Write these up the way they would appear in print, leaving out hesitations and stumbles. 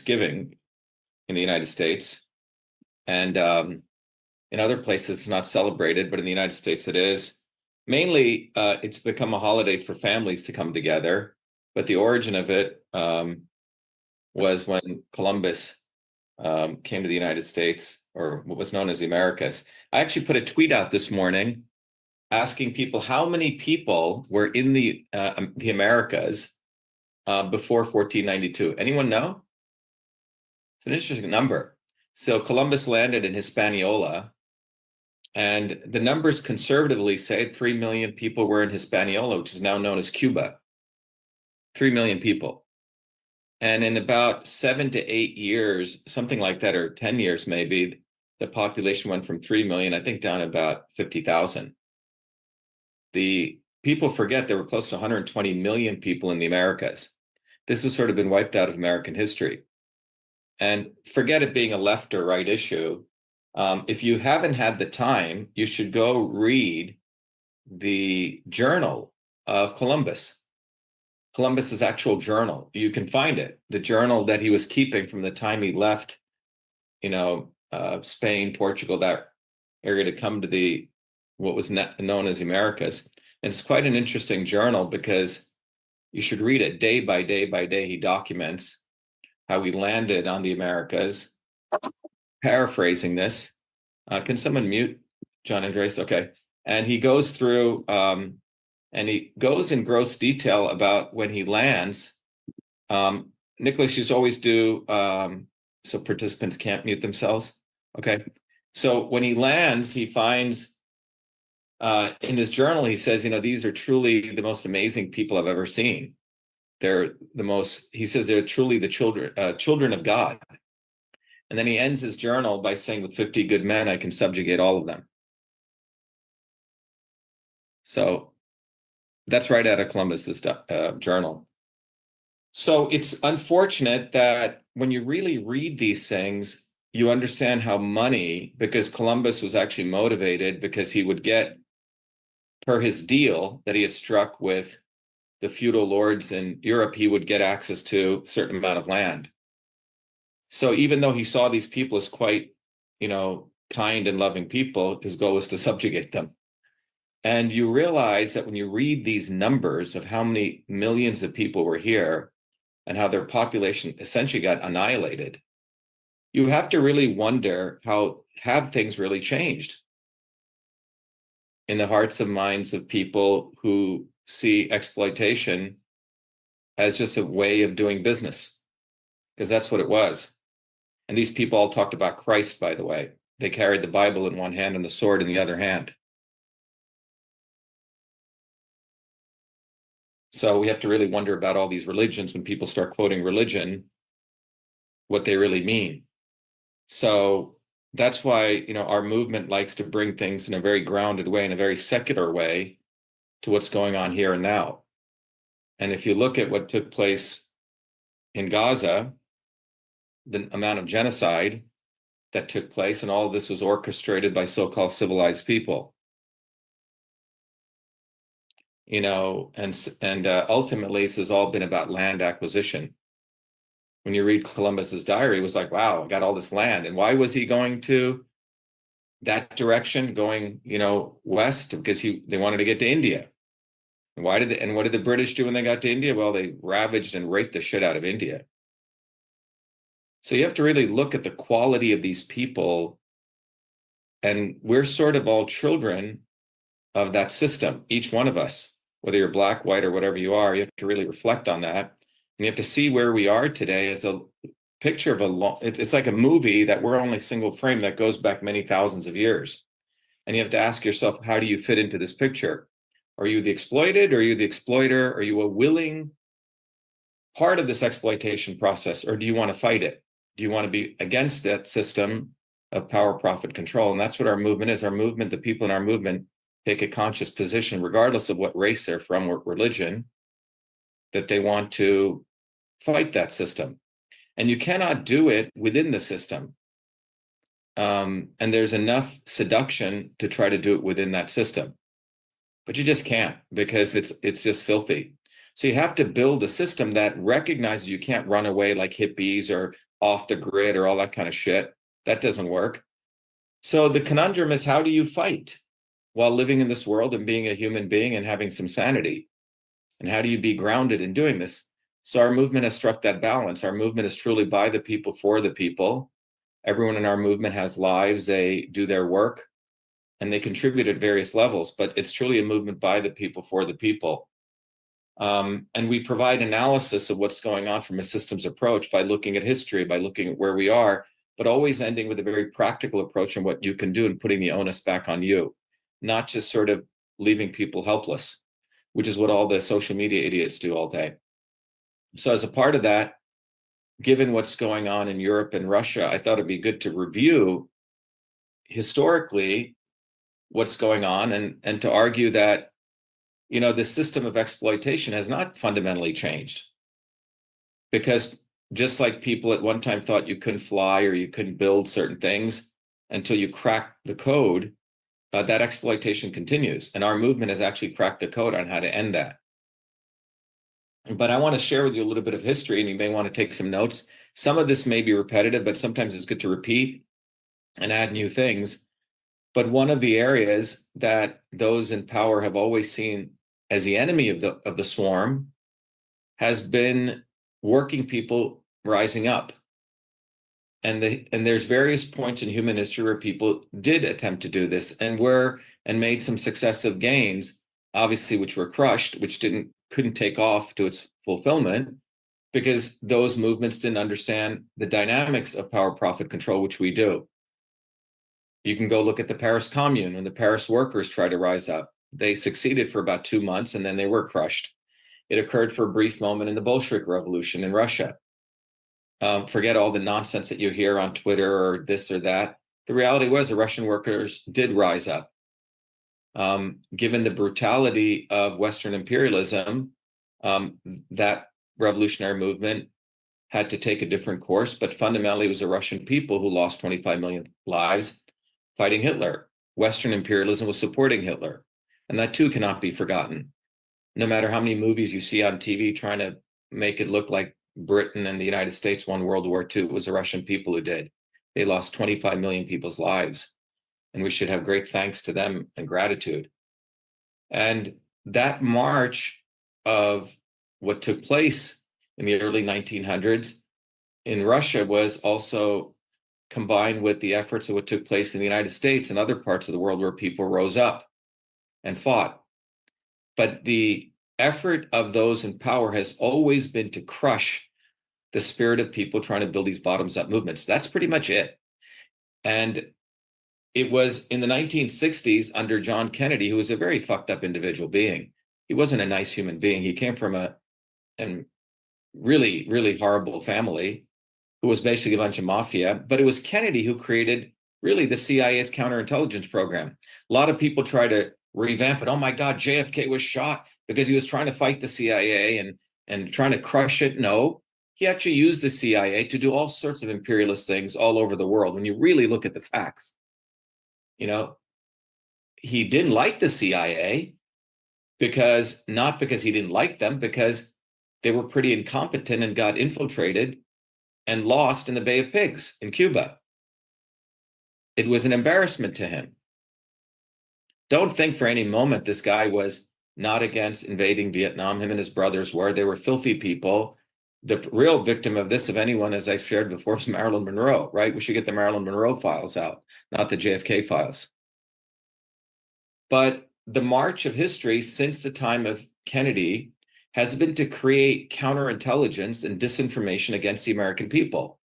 Thanksgiving in the United States. And in other places, it's not celebrated, but in the United States, it is. Mainly, it's become a holiday for families to come together. But the origin of it was when Columbus came to the United States, or what was known as the Americas. I actually put a tweet out this morning asking people how many people were in the Americas before 1492. Anyone know? It's an interesting number. So Columbus landed in Hispaniola, and the numbers conservatively say 3 million people were in Hispaniola, which is now known as Cuba. 3 million people. And in about 7 to 8 years, something like that, or 10 years maybe, the population went from 3 million, I think, down to about 50,000. The people forget there were close to 120 million people in the Americas. This has sort of been wiped out of American history. And forget it being a left or right issue. If you haven't had the time, you should go read the journal of Columbus. Columbus's actual journal. You can find it, the journal that he was keeping from the time he left, Spain, Portugal, that area, to come to what was known as the Americas. And it's quite an interesting journal because you should read it day by day by day. He documents how he landed on the Americas. Paraphrasing this, can someone mute John Andres? Okay. And he goes through, and he goes in gross detail about when he lands. Nicholas, you always do, so participants can't mute themselves. Okay. So when he lands, he finds, in his journal, he says, these are truly the most amazing people I've ever seen. They're he says they're truly the children of God. And then he ends his journal by saying, with 50 good men, I can subjugate all of them. So that's right out of Columbus's journal. So it's unfortunate that when you really read these things, you understand how money, because Columbus was actually motivated because he would get, per his deal that he had struck with the feudal lords in Europe, he would get access to a certain amount of land. So even though he saw these people as quite, kind and loving people, his goal was to subjugate them. And you realize that when you read these numbers of how many millions of people were here and how their population essentially got annihilated, you have to really wonder have things really changed in the hearts and minds of people who see exploitation as just a way of doing business, because that's what it was. And these people all talked about Christ, by the way. They carried the Bible in one hand and the sword in the other hand. So we have to really wonder about all these religions when people start quoting religion, what they really mean. So that's why, our movement likes to bring things in a very grounded way, in a very secular way, to what's going on here and now. And if you look at what took place in Gaza, the amount of genocide that took place, and all of this was orchestrated by so-called civilized people. And ultimately, this has all been about land acquisition. When you read Columbus's diary, it was like, wow, I got all this land. And why was he going to that direction, going, west? Because they wanted to get to India. And what did the British do when they got to India? Well, they ravaged and raped the shit out of India. So you have to really look at the quality of these people. And we're sort of all children of that system, each one of us, whether you're black, white, or whatever you are. You have to really reflect on that. And you have to see where we are today as a picture of it's like a movie that we're only single frame that goes back many thousands of years. And you have to ask yourself, how do you fit into this picture? Are you the exploited? Or are you the exploiter? Are you a willing part of this exploitation process? Or do you want to fight it? Do you want to be against that system of power, profit, control? And that's what our movement is. Our movement, the people in our movement, take a conscious position, regardless of what race they're from or religion, that they want to fight that system. And you cannot do it within the system. And there's enough seduction to try to do it within that system. But you just can't, because it's just filthy. So you have to build a system that recognizes you can't run away like hippies or off the grid or all that kind of shit. That doesn't work. So the conundrum is, how do you fight while living in this world and being a human being and having some sanity? And how do you be grounded in doing this? So our movement has struck that balance. Our movement is truly by the people, for the people. Everyone in our movement has lives. They do their work and they contribute at various levels, but it's truly a movement by the people, for the people. And we provide analysis of what's going on from a systems approach by looking at history, by looking at where we are, but always ending with a very practical approach on what you can do and putting the onus back on you, not just sort of leaving people helpless, which is what all the social media idiots do all day. So as a part of that, given what's going on in Europe and Russia, I thought it'd be good to review historically what's going on and to argue that, you know, the system of exploitation has not fundamentally changed. Because just like people at one time thought you couldn't fly or you couldn't build certain things until you crack the code, that exploitation continues. And our movement has actually cracked the code on how to end that. But I want to share with you a little bit of history, and you may want to take some notes. Some of this may be repetitive, but sometimes it's good to repeat and add new things. But one of the areas that those in power have always seen as the enemy of the swarm has been working people rising up. And there's various points in human history where people did attempt to do this and made some successive gains, obviously, which were crushed, which couldn't take off to its fulfillment because those movements didn't understand the dynamics of power, profit, control, which we do. You can go look at the Paris Commune when the Paris workers tried to rise up. They succeeded for about 2 months and then they were crushed. It occurred for a brief moment in the Bolshevik Revolution in Russia. Forget all the nonsense that you hear on Twitter or this or that. The reality was the Russian workers did rise up. Given the brutality of Western imperialism, that revolutionary movement had to take a different course, but fundamentally it was the Russian people who lost 25 million lives fighting Hitler. Western imperialism was supporting Hitler, and that too cannot be forgotten. No matter how many movies you see on TV trying to make it look like Britain and the United States won World War II, it was the Russian people who did. They lost 25 million people's lives, and we should have great thanks to them and gratitude. And that march of what took place in the early 1900s in Russia was also combined with the efforts of what took place in the United States and other parts of the world where people rose up and fought. But the effort of those in power has always been to crush the spirit of people trying to build these bottoms-up movements. That's pretty much it. And it was in the 1960s under John Kennedy, who was a very fucked up individual being. He wasn't a nice human being. He came from a really, really horrible family who was basically a bunch of mafia. But it was Kennedy who created really the CIA's counterintelligence program. A lot of people try to revamp it. Oh my God, JFK was shot because he was trying to fight the CIA and trying to crush it. No, he actually used the CIA to do all sorts of imperialist things all over the world. When you really look at the facts, you know, he didn't like the CIA not because he didn't like them, because they were pretty incompetent and got infiltrated and lost in the Bay of Pigs in Cuba. It was an embarrassment to him. Don't think for any moment this guy was not against invading Vietnam. Him and his brothers were. They were filthy people. The real victim of this, of anyone, as I shared before, was Marilyn Monroe, right? We should get the Marilyn Monroe files out, not the JFK files. But the march of history since the time of Kennedy has been to create counterintelligence and disinformation against the American people.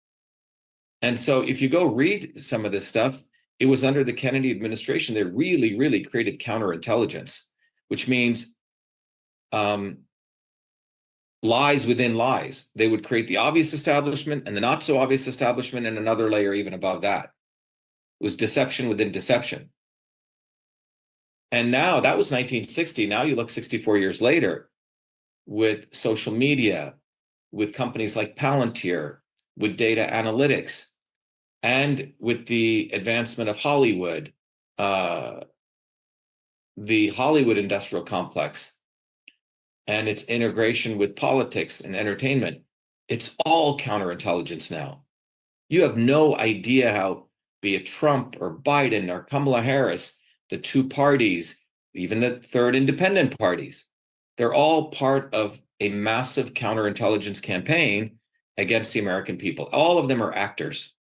And so if you go read some of this stuff, it was under the Kennedy administration, they really, really created counterintelligence, which means lies within lies. They would create the obvious establishment and the not so obvious establishment and another layer even above that. It was deception within deception. And now that was 1960. Now you look 64 years later with social media, with companies like Palantir, with data analytics, and with the advancement of Hollywood, the Hollywood industrial complex, and its integration with politics and entertainment. It's all counterintelligence now. You have no idea how, be it Trump or Biden or Kamala Harris, the two parties, even the third independent parties, they're all part of a massive counterintelligence campaign against the American people. All of them are actors.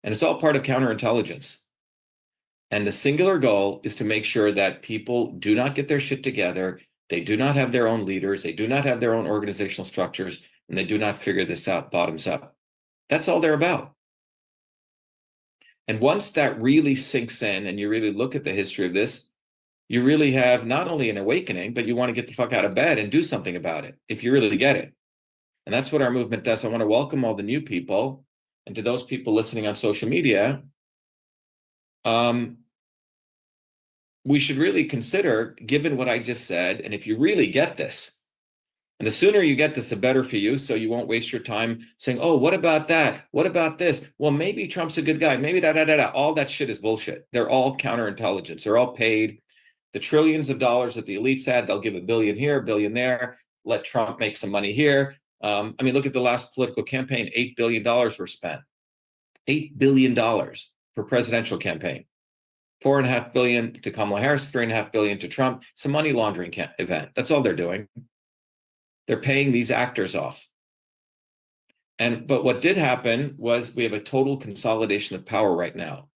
And it's all part of counterintelligence. And the singular goal is to make sure that people do not get their shit together. They do not have their own leaders. They do not have their own organizational structures, and they do not figure this out bottoms up. That's all they're about. And once that really sinks in and you really look at the history of this, you really have not only an awakening, but you want to get the fuck out of bed and do something about it if you really get it. And that's what our movement does. I want to welcome all the new people, and to those people listening on social media, we should really consider, given what I just said, and if you really get this, and the sooner you get this, the better for you, so you won't waste your time saying, oh, what about that? What about this? Well, maybe Trump's a good guy. Maybe da-da-da-da. All that shit is bullshit. They're all counterintelligence. They're all paid. The trillions of dollars that the elites had, they'll give $1 billion here, $1 billion there, let Trump make some money here. I mean, look at the last political campaign, $8 billion were spent. $8 billion for presidential campaign. $4.5 billion to Kamala Harris, $3.5 billion to Trump. It's a money laundering event. That's all they're doing. They're paying these actors off. But what did happen was we have a total consolidation of power right now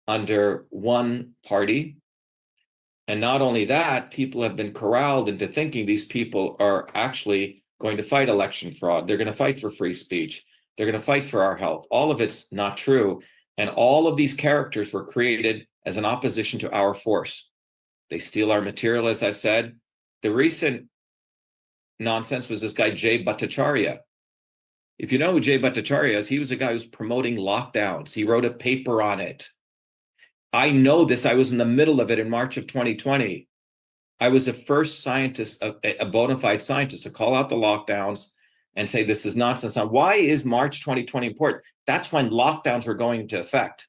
under one party. And not only that, people have been corralled into thinking these people are actually going to fight election fraud. They're going to fight for free speech. They're going to fight for our health. All of it's not true. And all of these characters were created as an opposition to our force. They steal our material, as I've said. The recent nonsense was this guy, Jay Bhattacharya. If you know who Jay Bhattacharya is, he was a guy who's promoting lockdowns. He wrote a paper on it. I know this. I was in the middle of it in March of 2020. I was the first scientist, a bona fide scientist, to call out the lockdowns and say this is nonsense. Now, why is March 2020 important? That's when lockdowns were going into effect.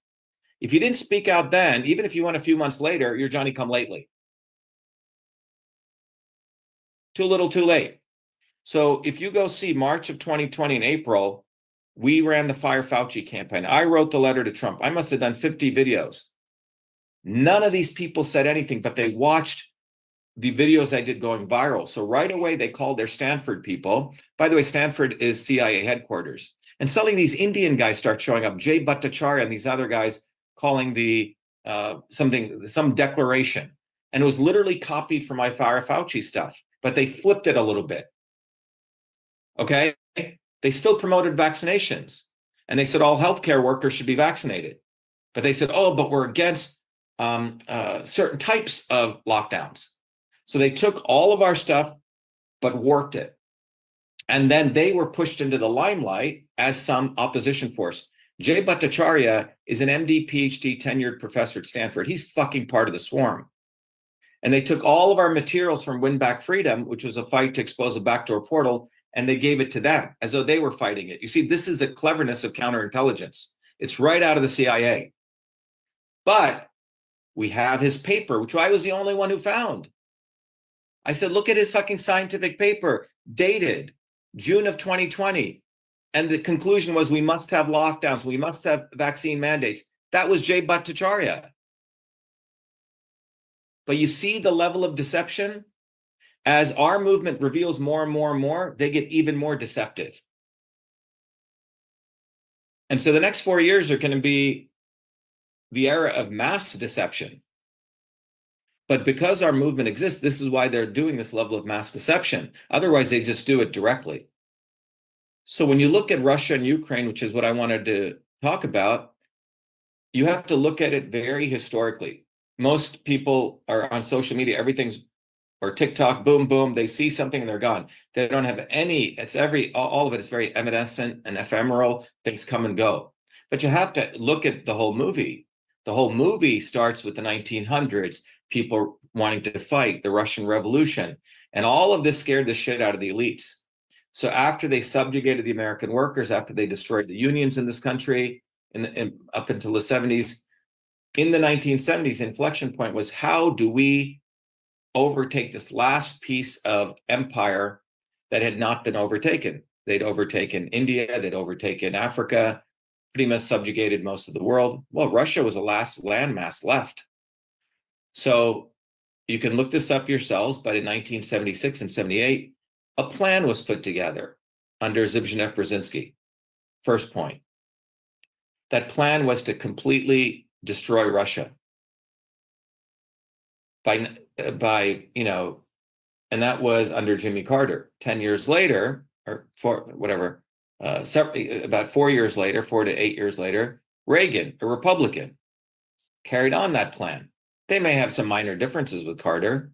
If you didn't speak out then, even if you went a few months later, you're Johnny come lately. Too little, too late. So if you go see March of 2020 in April, we ran the Fire Fauci campaign. I wrote the letter to Trump. I must have done 50 videos. None of these people said anything, but they watched the videos I did going viral. So right away, they called their Stanford people. By the way, Stanford is CIA headquarters. And suddenly these Indian guys start showing up, Jay Bhattacharya and these other guys calling the some declaration. And it was literally copied from my Fire Fauci stuff, but they flipped it a little bit. Okay? They still promoted vaccinations. And they said all healthcare workers should be vaccinated. But they said, oh, but we're against certain types of lockdowns. So they took all of our stuff, but warped it. And then they were pushed into the limelight as some opposition force. Jay Bhattacharya is an MD, PhD, tenured professor at Stanford. He's fucking part of the swarm. And they took all of our materials from Win Back Freedom, which was a fight to expose a backdoor portal, and they gave it to them as though they were fighting it. You see, this is a cleverness of counterintelligence. It's right out of the CIA. But we have his paper, which I was the only one who found. I said, look at his fucking scientific paper, dated June of 2020. And the conclusion was we must have lockdowns. We must have vaccine mandates. That was Jay Bhattacharya. But you see the level of deception? As our movement reveals more and more and more, they get even more deceptive. And so the next 4 years are going to be the era of mass deception. But because our movement exists, this is why they're doing this level of mass deception. Otherwise, they just do it directly. So when you look at Russia and Ukraine, which is what I wanted to talk about, you have to look at it very historically. Most people are on social media, everything's, or TikTok, boom, boom, they see something and they're gone. They don't have any, all of it is very evanescent and ephemeral, things come and go. But you have to look at the whole movie. The whole movie starts with the 1900s, people wanting to fight, the Russian Revolution, and all of this scared the shit out of the elites. So after they subjugated the American workers, after they destroyed the unions in this country, up until the 70s, in the 1970s, inflection point was, how do we overtake this last piece of empire that had not been overtaken? They'd overtaken India, they'd overtaken Africa, pretty much subjugated most of the world. Well, Russia was the last landmass left. So you can look this up yourselves, but in 1976 and 78, a plan was put together under Zbigniew-Brzezinski. First point. That plan was to completely destroy Russia by and that was under Jimmy Carter. 10 years later, or about 4 years later, 4 to 8 years later, Reagan, a Republican, carried on that plan. They may have some minor differences with Carter,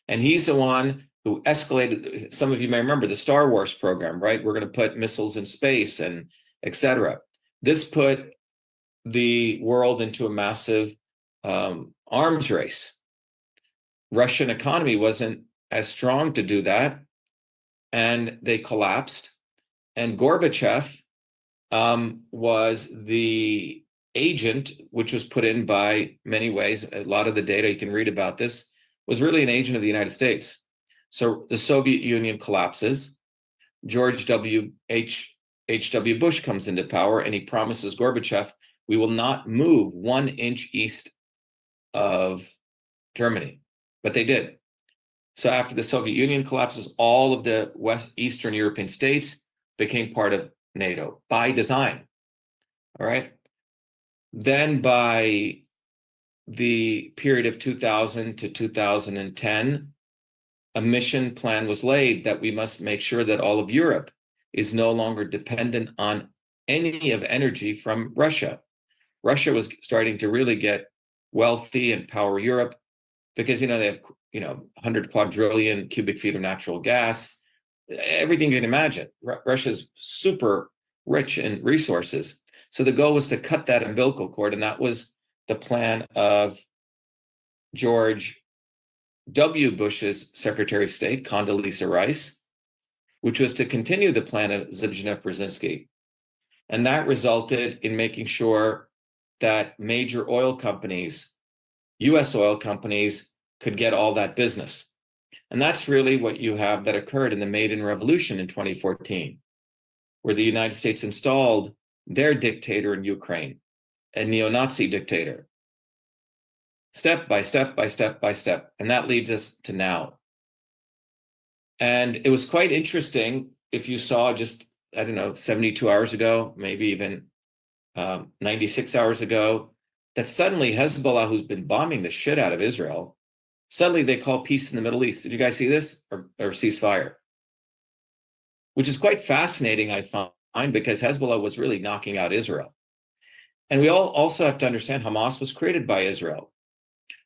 and he's the one who escalated. Some of you may remember the Star Wars program, right? We're going to put missiles in space and etc. This put the world into a massive arms race. Russian economy wasn't as strong to do that, and they collapsed. And Gorbachev was the agent, which was put in by many ways. A lot of the data, you can read about this, was really an agent of the United States. So the Soviet Union collapses. George H.W. Bush comes into power, and he promises Gorbachev, we will not move 1 inch east of Germany. But they did. So after the Soviet Union collapses, all of the Eastern European states became part of NATO by design. All right. Then by the period of 2000 to 2010, a mission plan was laid that we must make sure that all of Europe is no longer dependent on any of energy from Russia. Russia was starting to really get wealthy and power Europe because, they have, 100 quadrillion cubic feet of natural gas, everything you can imagine. Russia's super rich in resources. So the goal was to cut that umbilical cord, and that was the plan of George W. Bush's Secretary of State, Condoleezza Rice, which was to continue the plan of Zbigniew-Brzezinski. And that resulted in making sure that major oil companies, US oil companies, could get all that business. And that's really what you have that occurred in the Maidan Revolution in 2014, where the United States installed their dictator in Ukraine, a neo-Nazi dictator, step by step by step by step. And that leads us to now. And it was quite interesting if you saw just, 72 hours ago, maybe even 96 hours ago, that suddenly Hezbollah, who's been bombing the shit out of Israel, suddenly they call peace in the Middle East. Did you guys see this? Or ceasefire? Which is quite fascinating, I find, because Hezbollah was really knocking out Israel. And we all also have to understand Hamas was created by Israel.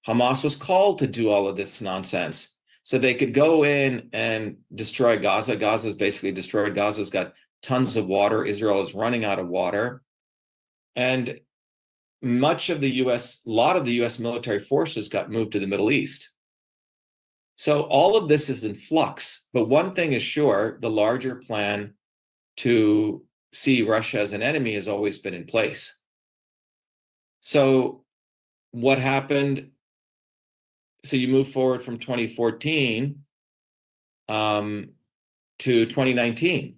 Hamas was called to do all of this nonsense so they could go in and destroy Gaza. Gaza's basically destroyed. Gaza's got tons of water. Israel is running out of water. And much of the a lot of the US military forces got moved to the Middle East. So all of this is in flux. But one thing is sure, the larger plan to see Russia as an enemy has always been in place. So what happened? So you move forward from 2014 to 2019.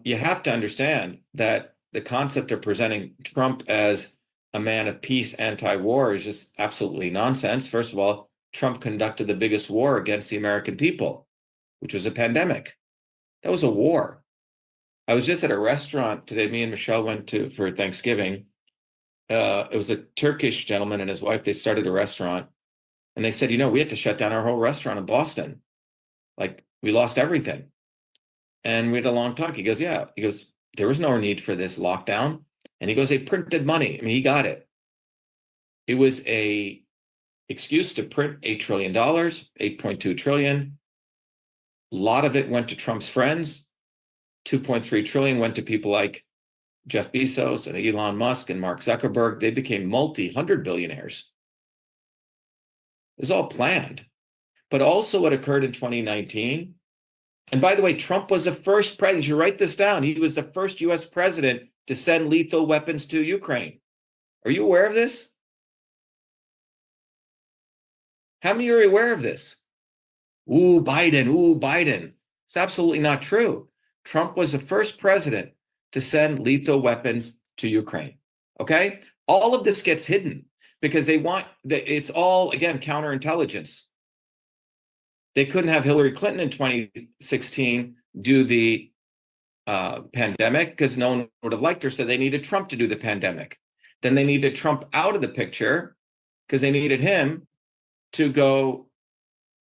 You have to understand that the concept of presenting Trump as a man of peace, anti-war, is just absolutely nonsense. First of all, Trump conducted the biggest war against the American people, which was a pandemic. That was a war. I was just at a restaurant today. Me and Michelle went to for Thanksgiving. It was a Turkish gentleman and his wife. They started a restaurant, and they said, we had to shut down our whole restaurant in Boston. Like, we lost everything. And we had a long talk. He goes, yeah. He goes, there was no need for this lockdown. And he goes, they printed money. I mean, he got it. It was a excuse to print $8 trillion, 8.2 trillion. A lot of it went to Trump's friends. 2.3 trillion went to people like Jeff Bezos and Elon Musk and Mark Zuckerberg. They became multi-hundred billionaires. It was all planned. But also what occurred in 2019, and by the way, Trump was the first president, you write this down, he was the first US president to send lethal weapons to Ukraine. Are you aware of this? How many are aware of this? Ooh, Biden. It's absolutely not true. Trump was the first president to send lethal weapons to Ukraine. Okay? All of this gets hidden because it's all, again, counterintelligence. They couldn't have Hillary Clinton in 2016 do the pandemic because no one would have liked her, so they needed Trump to do the pandemic. Then they needed Trump out of the picture because they needed him to go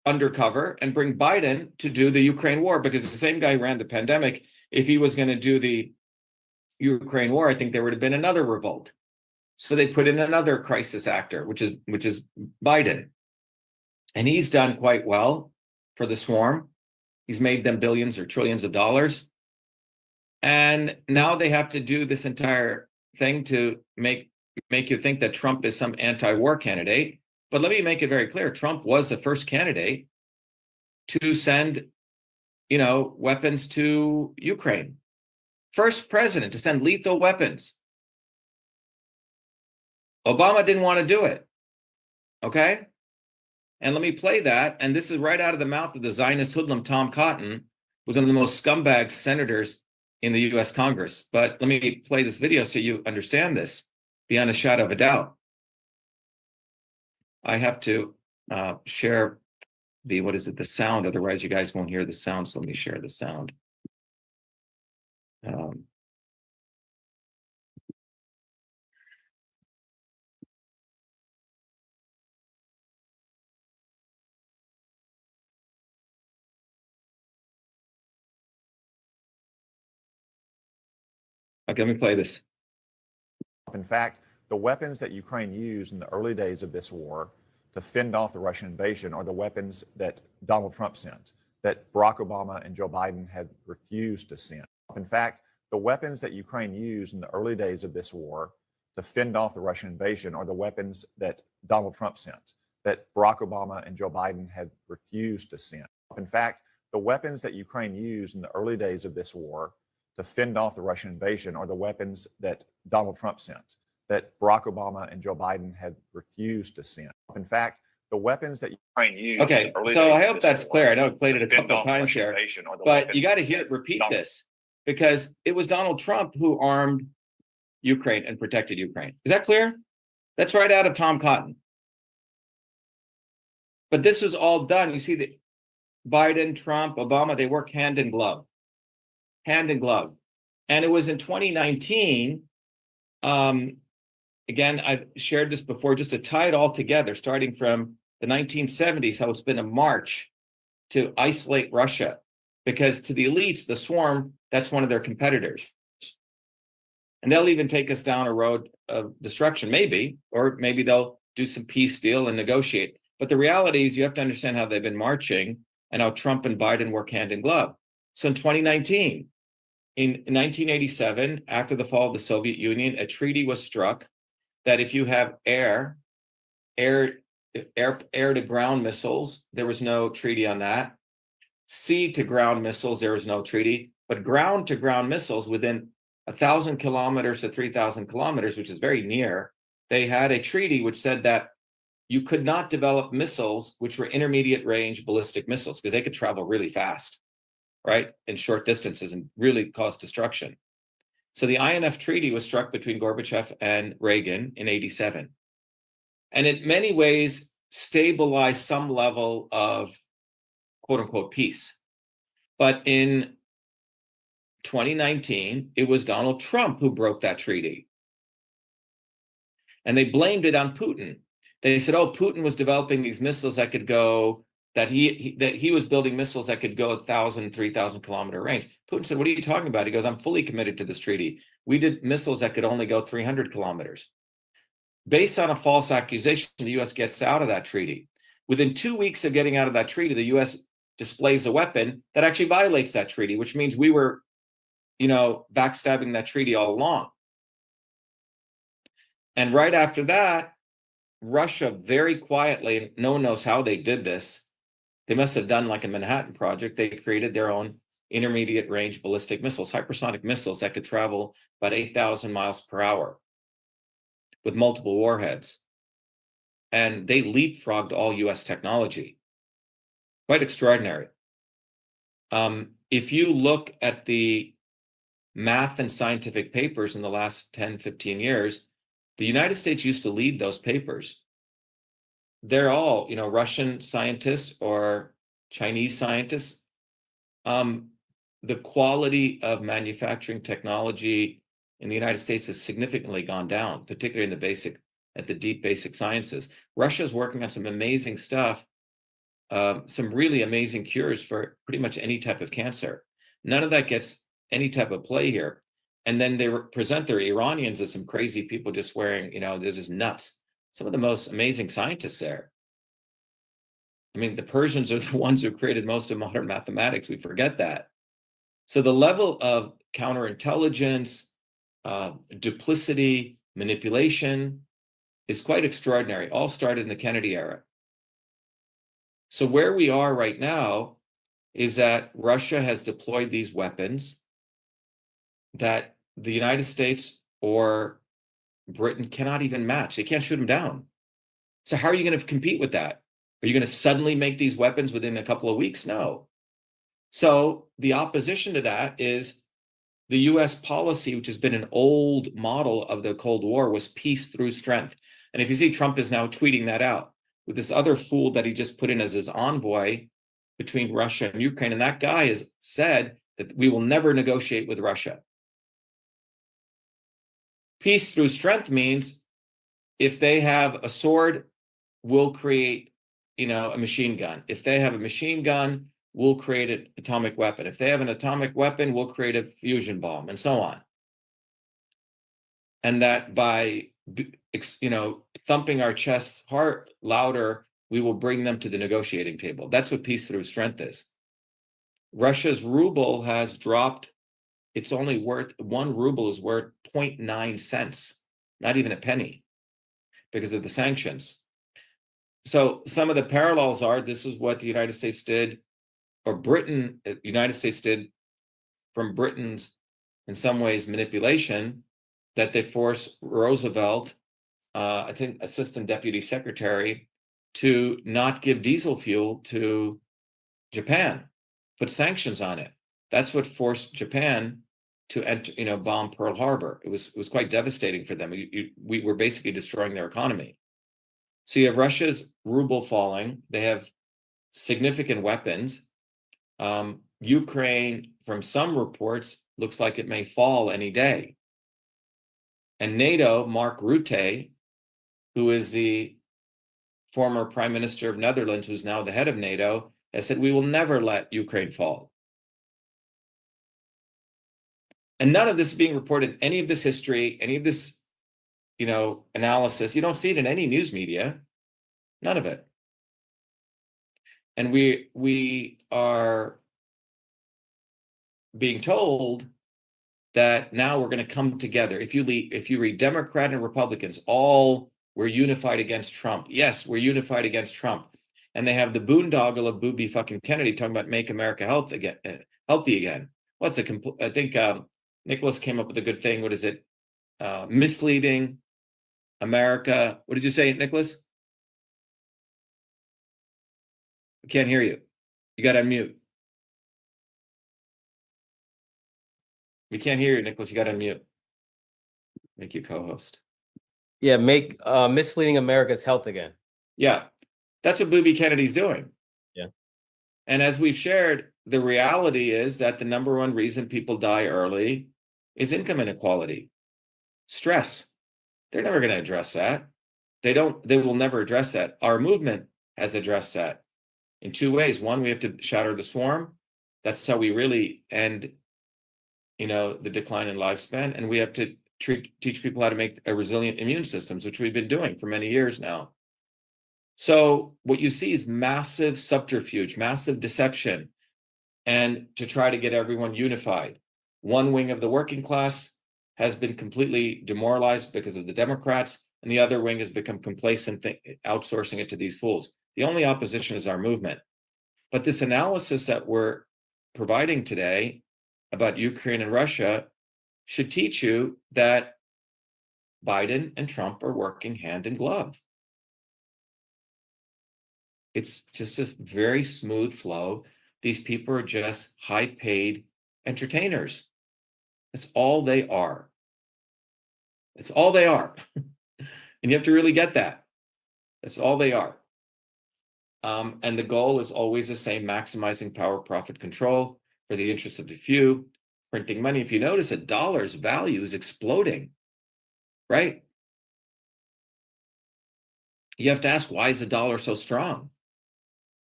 undercover and bring Biden to do the Ukraine war, because the same guy who ran the pandemic, if he was going to do the Ukraine war, I think there would have been another revolt. So they put in another crisis actor, which is Biden. And he's done quite well for the swarm. He's made them billions or trillions of dollars. And now they have to do this entire thing to make you think that Trump is some anti-war candidate. But let me make it very clear. Trump was the first candidate to send, weapons to Ukraine. First president to send lethal weapons. Obama didn't want to do it. Okay? And let me play that. And this is right out of the mouth of the Zionist hoodlum Tom Cotton, who's one of the most scumbag senators in the US Congress. But let me play this video so you understand this beyond a shadow of a doubt. I have to share the sound, otherwise you guys won't hear the sound. So let me share the sound. Okay, let me play this. In fact, the weapons that Ukraine used in the early days of this war to fend off the Russian invasion are the weapons that Donald Trump sent, that Barack Obama and Joe Biden had refused to send. In fact, the weapons that Ukraine used in the early days of this war to fend off the Russian invasion are the weapons that Donald Trump sent, that Barack Obama and Joe Biden had refused to send. In fact, the weapons that Ukraine used in the early days of this war to fend off the Russian invasion are the weapons that Donald Trump sent, that Barack Obama and Joe Biden had refused to send. In fact, the weapons that Ukraine used. Okay, so I hope that's clear. I know I played it a couple of times here, but you got to repeat this, because it was Donald Trump who armed Ukraine and protected Ukraine. Is that clear? That's right out of Tom Cotton. But this was all done. You see that Biden, Trump, Obama, they work hand in glove. Hand in glove. And it was in 2019, again, I've shared this before, just to tie it all together, starting from the 1970s, how it's been a march to isolate Russia, because to the elites, the swarm, that's one of their competitors. And they'll even take us down a road of destruction, maybe, or maybe they'll do some peace deal and negotiate. But the reality is you have to understand how they've been marching and how Trump and Biden work hand in glove. So in 2019, in 1987, after the fall of the Soviet Union, a treaty was struck that if you have air to ground missiles, there was no treaty on that. Sea to ground missiles, there was no treaty. But ground to ground missiles within 1,000 kilometers to 3,000 kilometers, which is very near, they had a treaty which said that you could not develop missiles which were intermediate range ballistic missiles, because they could travel really fast, right, in short distances and really cause destruction. So the INF treaty was struck between Gorbachev and Reagan in 87. And in many ways stabilized some level of quote unquote peace. But in 2019, it was Donald Trump who broke that treaty. And they blamed it on Putin. They said, oh, Putin was developing these missiles that could go, that he was building missiles that could go 1,000, 3,000 kilometer range. Putin said, what are you talking about? He goes, I'm fully committed to this treaty. We did missiles that could only go 300 kilometers. Based on a false accusation, the U.S. gets out of that treaty. Within 2 weeks of getting out of that treaty, the U.S. displays a weapon that actually violates that treaty, which means we were, backstabbing that treaty all along. And right after that, Russia very quietly, and no one knows how they did this, they must have done like a Manhattan Project. They created their own intermediate range ballistic missiles, hypersonic missiles that could travel about 8,000 miles per hour with multiple warheads. And they leapfrogged all US technology. Quite extraordinary. If you look at the math and scientific papers in the last 10, 15 years, the United States used to lead those papers. They're all, Russian scientists or Chinese scientists. The quality of manufacturing technology in the United States has significantly gone down, particularly at the deep basic sciences. Russia's working on some amazing stuff, some really amazing cures for pretty much any type of cancer. None of that gets any type of play here. And then they present their Iranians as some crazy people just wearing, they're just nuts. Some of the most amazing scientists there. I mean, the Persians are the ones who created most of modern mathematics. We forget that. So the level of counterintelligence, duplicity, manipulation is quite extraordinary. All started in the Kennedy era. So where we are right now is that Russia has deployed these weapons that the United States or Britain cannot even match. They can't shoot them down. So how are you going to compete with that? Are you going to suddenly make these weapons within a couple of weeks? No. So the opposition to that is the US policy, which has been an old model of the Cold War, was peace through strength. And if you see, Trump is now tweeting that out with this other fool that he just put in as his envoy between Russia and Ukraine. And that guy has said that we will never negotiate with Russia. Peace through strength means if they have a sword, we'll create, a machine gun. If they have a machine gun, we'll create an atomic weapon. If they have an atomic weapon, we'll create a fusion bomb, and so on. And that by, thumping our chests hard, louder, we will bring them to the negotiating table. That's what peace through strength is. Russia's ruble has dropped. It's only worth, 1 ruble is worth 0.9 cents, not even a penny, because of the sanctions. So some of the parallels are, this is what the United States did, or United States did from Britain's, in some ways, manipulation, that they forced Roosevelt, I think Assistant Deputy Secretary, to not give diesel fuel to Japan, put sanctions on it. That's what forced Japan to enter, bomb Pearl Harbor. It was quite devastating for them. We were basically destroying their economy. So you have Russia's ruble falling. They have significant weapons. Ukraine, from some reports, looks like it may fall any day. And NATO, Mark Rutte, who is the former Prime Minister of Netherlands, who's now the head of NATO, has said, we will never let Ukraine fall. And none of this is being reported, any of this history, any of this, analysis. You don't see it in any news media, none of it. And we are being told that now we're going to come together. If you read Democrat and Republicans, all we're unified against Trump. Yes, we're unified against Trump. And they have the boondoggle of Booby fucking Kennedy talking about make America healthy again. I think Nicholas came up with a good thing. What is it? Misleading America. What did you say, Nicholas? We can't hear you. You got to unmute. We can't hear you, Nicholas. You got to unmute. Make you co-host. Yeah, make misleading America's health again. Yeah, that's what Booby Kennedy's doing. Yeah. And as we've shared, the reality is that the number one reason people die early is income inequality, stress. They're never going to address that. They will never address that. Our movement has addressed that in 2 ways. One, we have to shatter the swarm. That's how we really end, the decline in lifespan. And we have to teach people how to make a resilient immune systems, which we've been doing for many years now. So what you see is massive subterfuge, massive deception, and to try to get everyone unified. One wing of the working class has been completely demoralized because of the Democrats, and the other wing has become complacent, outsourcing it to these fools. The only opposition is our movement. But this analysis that we're providing today about Ukraine and Russia should teach you that Biden and Trump are working hand in glove. It's just a very smooth flow. These people are just high-paid entertainers. That's all they are. That's all they are. And you have to really get that. That's all they are. And the goal is always the same: maximizing power, profit, control for the interest of the few, printing money. If you notice, a dollar's value is exploding, right? You have to ask, why is the dollar so strong?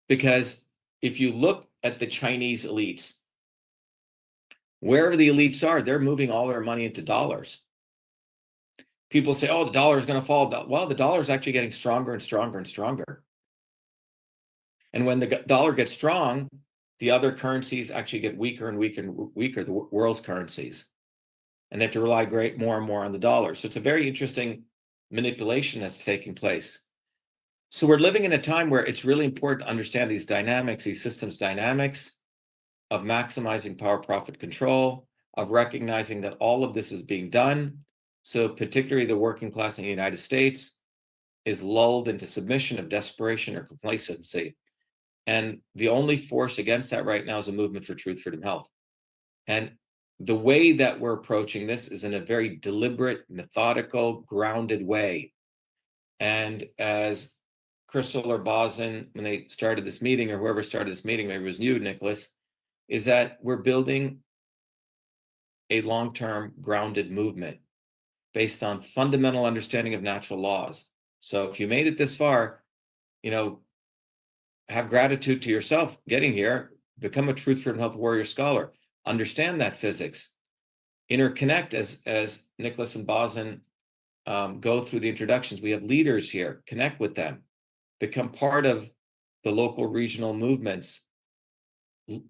Because if you look at the Chinese elites, wherever the elites are, they're moving all their money into dollars. People say, oh, the dollar is going to fall. Well, the dollar is actually getting stronger and stronger and stronger. And when the dollar gets strong, the other currencies actually get weaker and weaker and weaker, the world's currencies. And they have to rely more and more on the dollar. So it's a very interesting manipulation that's taking place. So we're living in a time where it's really important to understand these dynamics, these systems dynamics of maximizing power, profit, control, of recognizing that all of this is being done. So particularly the working class in the United States is lulled into submission, of desperation, or complacency. And the only force against that right now is a movement for truth, freedom, health. And the way that we're approaching this is in a very deliberate, methodical, grounded way. And as Crystal or Bosin, when they started this meeting, or whoever started this meeting, maybe it was you, Nicholas, is that we're building a long-term grounded movement based on fundamental understanding of natural laws. So if you made it this far, have gratitude to yourself getting here, become a truth, freedom, health warrior scholar, understand that physics, interconnect as Nicholas and Bosin go through the introductions. We have leaders here, connect with them, become part of the local regional movements,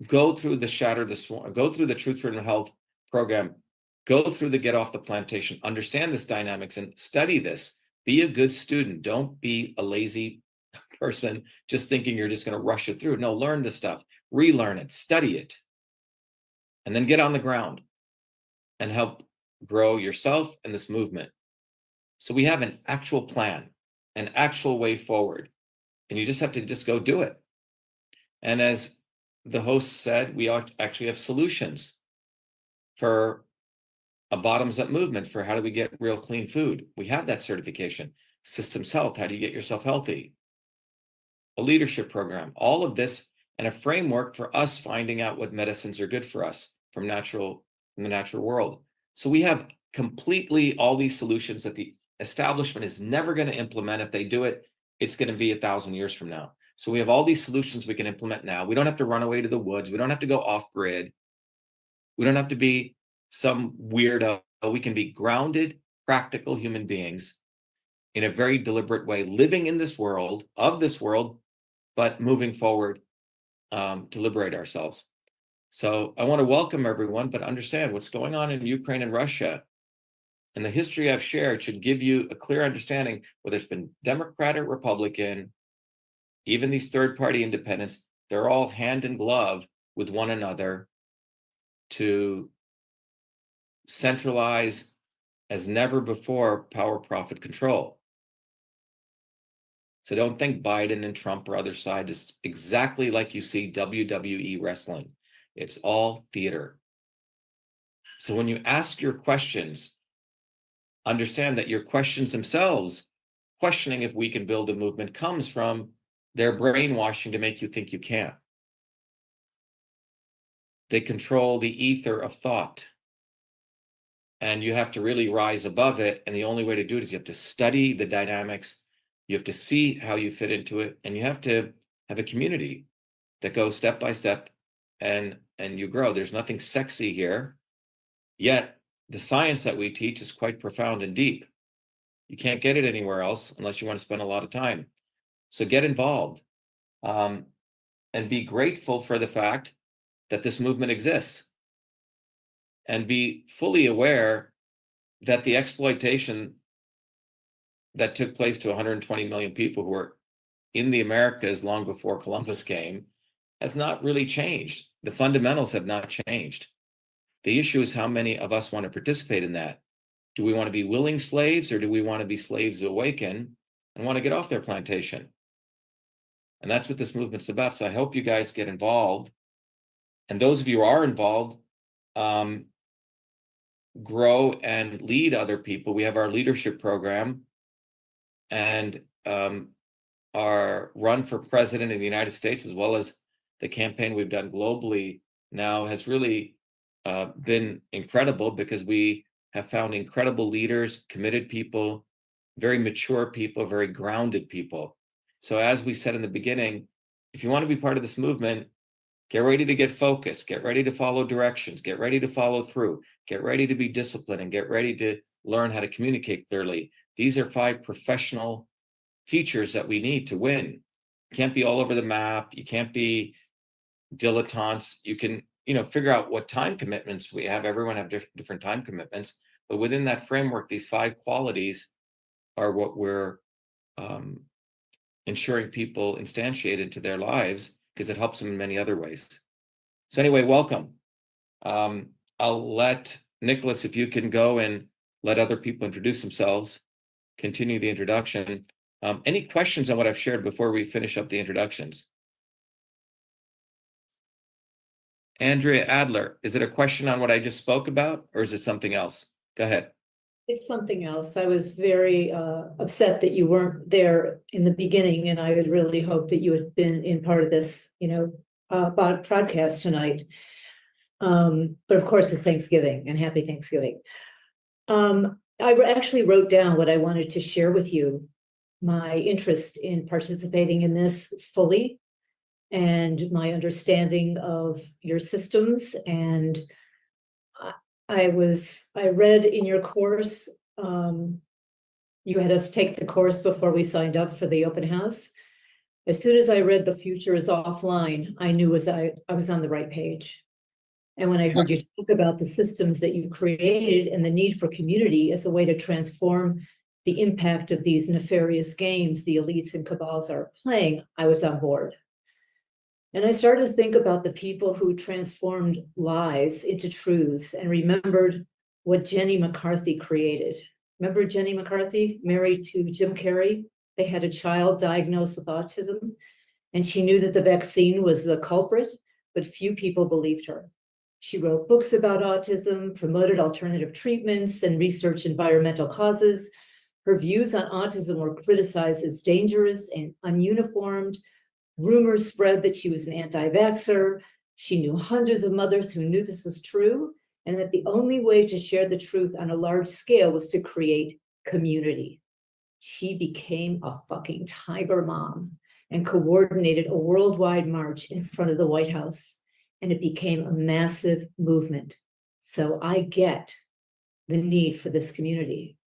go through the Shatter the Swarm, go through the Truth, Freedom, Health program, go through the Get Off the Plantation, understand this dynamics and study this. Be a good student. Don't be a lazy person just thinking you're just going to rush it through. No, learn the stuff, relearn it, study it, and then get on the ground and help grow yourself and this movement. So we have an actual plan, an actual way forward, and you just have to just go do it. And as the host said, we actually have solutions for a bottoms-up movement for how do we get real clean food. We have that certification. Systems health, how do you get yourself healthy? A leadership program, all of this, and a framework for us finding out what medicines are good for us from the natural world. So we have completely all these solutions that the establishment is never going to implement. If they do it, it's going to be 1,000 years from now. So we have all these solutions we can implement now. We don't have to run away to the woods. We don't have to go off grid. We don't have to be some weirdo. We can be grounded, practical human beings in a very deliberate way, living in this world, but moving forward to liberate ourselves. So I want to welcome everyone, but understand what's going on in Ukraine and Russia. And the history I've shared should give you a clear understanding whether it's been Democrat or Republican, even these third-party independents, they're all hand in glove with one another to centralize as never before power, profit, control. So don't think Biden and Trump or other side is exactly like you see WWE wrestling. It's all theater. So when you ask your questions, understand that your questions themselves, questioning if we can build a movement, comes from their brainwashing to make you think you can't. They control the ether of thought. And you have to really rise above it. And the only way to do it is you have to study the dynamics. You have to see how you fit into it. And you have to have a community that goes step by step and you grow. There's nothing sexy here. Yet the science that we teach is quite profound and deep. You can't get it anywhere else unless you want to spend a lot of time. So get involved and be grateful for the fact that this movement exists. And be fully aware that the exploitation that took place to 120 million people who were in the Americas long before Columbus came has not really changed. The fundamentals have not changed. The issue is how many of us want to participate in that. Do we want to be willing slaves, or do we want to be slaves who awaken and want to get off their plantation? And that's what this movement's about. So I hope you guys get involved and those of you who are involved, grow and lead other people. We have our leadership program, and our run for president in the United States, as well as the campaign we've done globally now, has really been incredible, because we have found incredible leaders, committed people, very mature people, very grounded people. So as we said in the beginning, if you want to be part of this movement, get ready to get focused, get ready to follow directions, get ready to follow through, get ready to be disciplined, and get ready to learn how to communicate clearly. These are 5 professional features that we need to win. You can't be all over the map. You can't be dilettantes. You can, figure out what time commitments we have. Everyone have different time commitments, but within that framework, these 5 qualities are what we're ensuring people instantiate into their lives, because it helps them in many other ways. So anyway, welcome. I'll let Nicholas, if you can go and let other people introduce themselves, continue the introduction. Any questions on what I've shared before we finish up the introductions? Andrea Adler, is it a question on what I just spoke about, or is it something else? Go ahead. It's something else. I was very upset that you weren't there in the beginning, and I would really hope that you had been in part of this, podcast tonight. But of course, it's Thanksgiving, and happy Thanksgiving. I actually wrote down what I wanted to share with you, my interest in participating in this fully, and my understanding of your systems. And I read in your course, you had us take the course before we signed up for the open house. As soon as I read "The Future is Offline," I knew I was on the right page. And when I heard you talk about the systems that you created and the need for community as a way to transform the impact of these nefarious games the elites and cabals are playing, I was on board. And I started to think about the people who transformed lies into truths and remembered what Jenny McCarthy created. Remember Jenny McCarthy, married to Jim Carrey? They had a child diagnosed with autism, and she knew that the vaccine was the culprit, but few people believed her. She wrote books about autism, promoted alternative treatments, and researched environmental causes. Her views on autism were criticized as dangerous and ununiformed. Rumors spread that she was an anti-vaxxer. She knew hundreds of mothers who knew this was true, and that the only way to share the truth on a large scale was to create community. She became a fucking tiger mom and coordinated a worldwide march in front of the White House, and it became a massive movement. So I get the need for this community.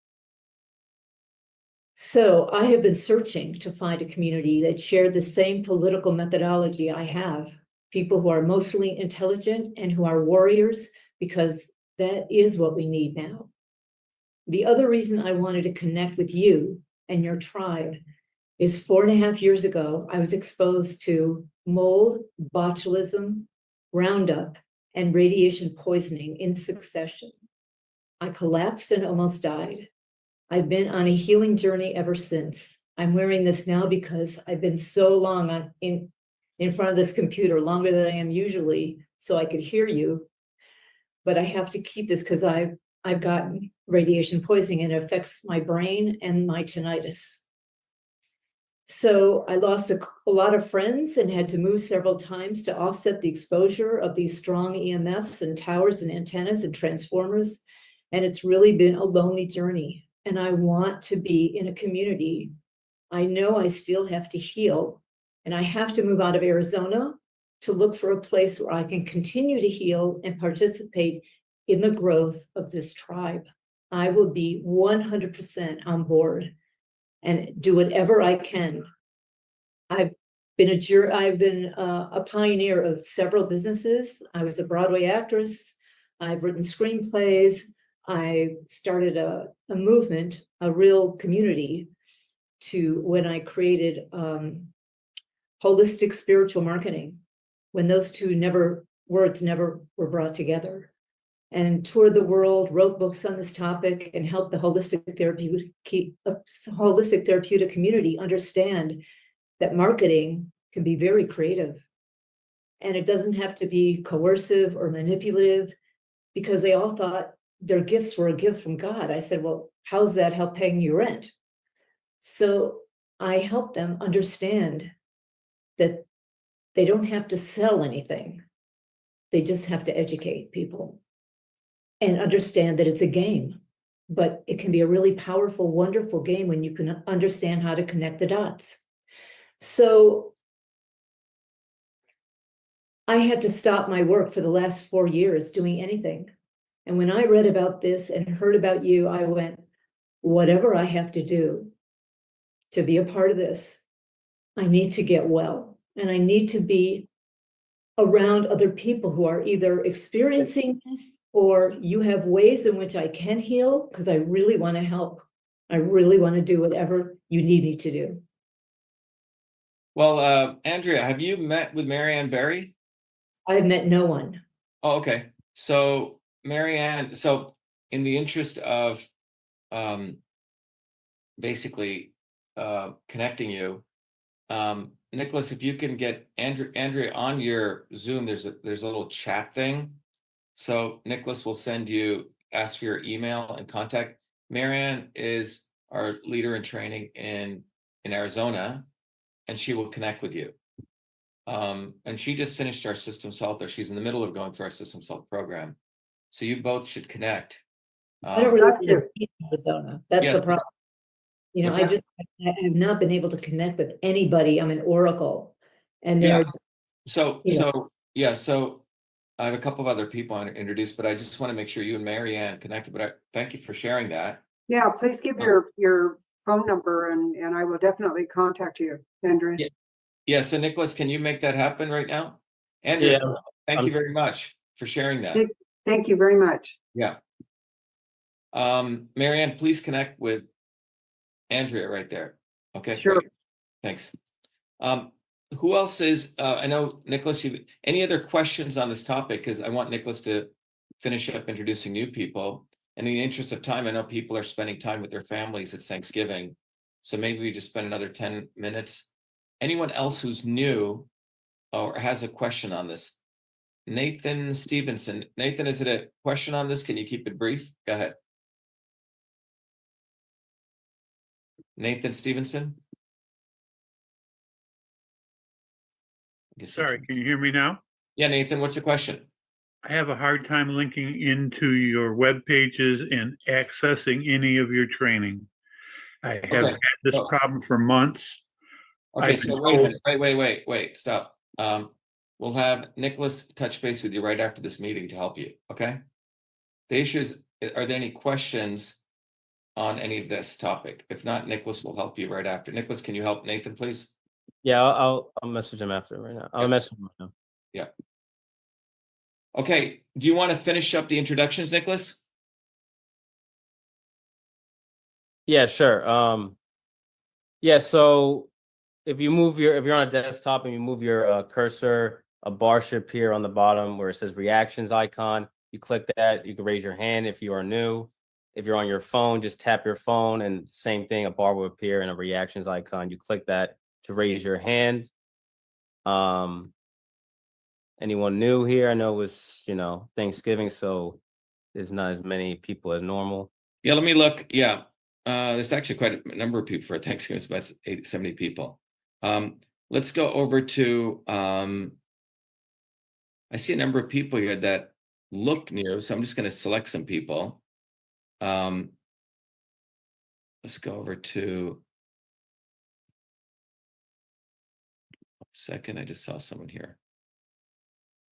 So I have been searching to find a community that shared the same political methodology I have, people who are emotionally intelligent and who are warriors, because that is what we need now. The other reason I wanted to connect with you and your tribe is 4.5 years ago, I was exposed to mold, botulism, Roundup, and radiation poisoning in succession. I collapsed and almost died. I've been on a healing journey ever since. I'm wearing this now because I've been so long in front of this computer, longer than I am usually, so I could hear you. But I have to keep this because I've gotten radiation poisoning, and it affects my brain and my tinnitus. So I lost a lot of friends and had to move several times to offset the exposure of these strong EMFs and towers and antennas and transformers. And it's really been a lonely journey. And I want to be in a community. I know I still have to heal, and I have to move out of Arizona to look for a place where I can continue to heal and participate in the growth of this tribe. I will be 100% on board and do whatever I can. I've been a pioneer of several businesses. I was a Broadway actress. I've written screenplays. I started a movement, a real community, when I created holistic spiritual marketing, when those two words never were brought together, and toured the world, wrote books on this topic, and helped the holistic therapeutic community understand that marketing can be very creative. And it doesn't have to be coercive or manipulative, because they all thought their gifts were a gift from God. I said, well, how's that help paying your rent? So I help them understand that they don't have to sell anything. They just have to educate people and understand that it's a game, but it can be a really powerful, wonderful game when you can understand how to connect the dots. So I had to stop my work for the last 4 years doing anything. And when I read about this and heard about you, I went, whatever I have to do to be a part of this, I need to get well. And I need to be around other people who are either experiencing this, or you have ways in which I can heal, because I really want to help. I really want to do whatever you need me to do. Well, Andrea, have you met with Marianne Berry? I've met no one. Oh, okay. So Marianne, so in the interest of basically connecting you, Nicholas, if you can get Andrea on your Zoom, there's a little chat thing. So Nicholas will send you, ask for your email and contact. Marianne is our leader in training in Arizona, and she will connect with you. And she just finished our System Salt, or she's in the middle of going through our System Salt program. So you both should connect. I don't really want to be in Arizona. That's Yes. the problem. You know, What's I that? have not been able to connect with anybody. I'm an oracle, and Yeah. they're, So Yeah. so I have a couple of other people I want to introduce, but I just want to make sure you and Marianne connected. But thank you for sharing that. Yeah, please give your phone number and I will definitely contact you, Andrea. Yeah. Yeah. So Nicholas, can you make that happen right now? Andrea, Yeah, thank you very much for sharing that. Thank you very much. Yeah. Marianne, please connect with Andrea right there. Okay, Sure. great. Thanks. Who else is, I know, Nicholas, any other questions on this topic? Because I want Nicholas to finish up introducing new people. And in the interest of time, I know people are spending time with their families. It's Thanksgiving. So maybe we just spend another 10 minutes. Anyone else who's new or has a question on this? Nathan Stevenson. Nathan, is it a question on this? Can you keep it brief? Go ahead. Nathan Stevenson. Sorry, can you hear me now? Yeah, Nathan, what's your question? I have a hard time linking into your web pages and accessing any of your training. I have had this problem for months. Okay, so wait a minute. Wait, stop. We'll have Nicholas touch base with you right after this meeting to help you, okay? The issue is, are there any questions on any of this topic? If not, Nicholas will help you right after. Nicholas, can you help Nathan, please? Yeah, I'll message him after right now. I'll message him right now. Yeah. Okay, do you want to finish up the introductions, Nicholas? Yeah, sure. Yeah, so if you're on a desktop and you move your cursor, a bar should appear on the bottom where it says reactions icon. You click that, you can raise your hand if you are new. If you're on your phone, just tap your phone and same thing, a bar will appear and a reactions icon. You click that to raise your hand. Anyone new here? I know it was, Thanksgiving, so there's not as many people as normal. Yeah, let me look. Yeah, there's actually quite a number of people for Thanksgiving. It's about 80, 70 people. Let's go over to, I see a number of people here that look new, so I'm just going to select some people. Let's go over to, 1 second, I just saw someone here.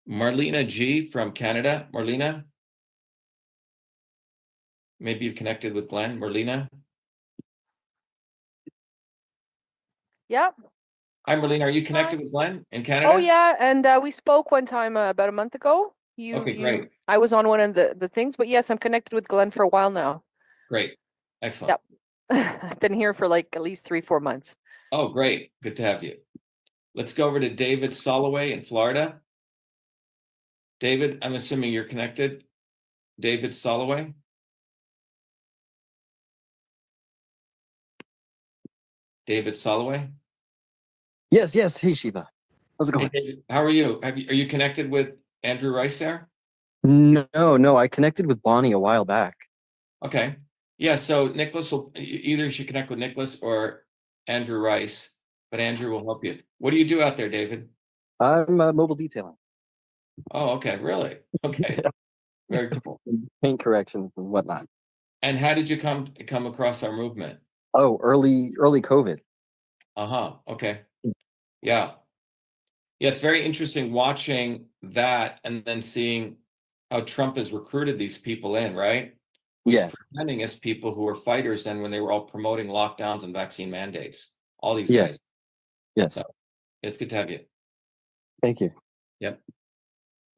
Marlena G from Canada. Marlena? Maybe you've connected with Glenn. Marlena? Yeah. Hi, Marlena. Are you connected with Glenn in Canada? Oh, yeah. And we spoke one time about a month ago. Okay, great. I was on one of the things, but yes, I'm connected with Glenn for a while now. Great. Excellent. Yep. I've been here for like at least 3-4 months. Oh, great. Good to have you. Let's go over to David Soloway in Florida. David, I'm assuming you're connected. David Soloway. David Soloway. Yes. Hey, Shiva. How's it Hey, going? David, how are you? Are you connected with Andrew Rice there? No. I connected with Bonnie a while back. Okay. Yeah, so Nicholas will either you should connect with Nicholas or Andrew Rice, but Andrew will help you. What do you do out there, David? I'm mobile detailing. Oh, okay, really? Okay, very cool. Paint corrections and whatnot. And how did you come across our movement? Oh, early COVID. Uh-huh. Okay. Yeah. Yeah, it's very interesting watching that and then seeing how Trump has recruited these people in, right? Who's Yes. presenting as people who were fighters then when they were all promoting lockdowns and vaccine mandates. All these Yes. guys. Yes. So it's good to have you. Thank you. Yep.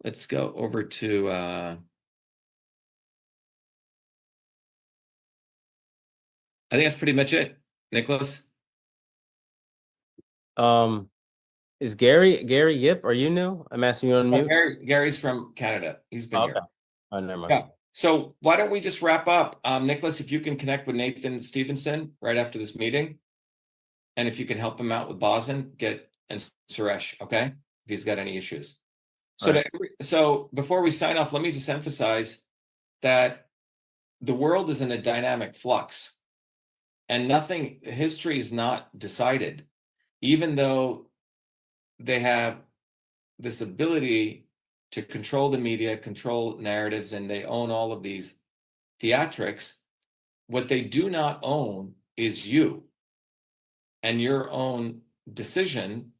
Let's go over to I think that's pretty much it. Nicholas? Is Gary Yip? Are you new? I'm asking you on mute. Gary's from Canada. He's been Okay. here. Oh, never mind. Yeah. So why don't we just wrap up? Nicholas, if you can connect with Nathan Stevenson right after this meeting, and if you can help him out with Bosin, and Suresh, okay? If he's got any issues. So, Right. so before we sign off, let me just emphasize that the world is in a dynamic flux, and history is not decided, even though they have this ability to control the media, control narratives, and they own all of these theatrics. What they do not own is you and your own decision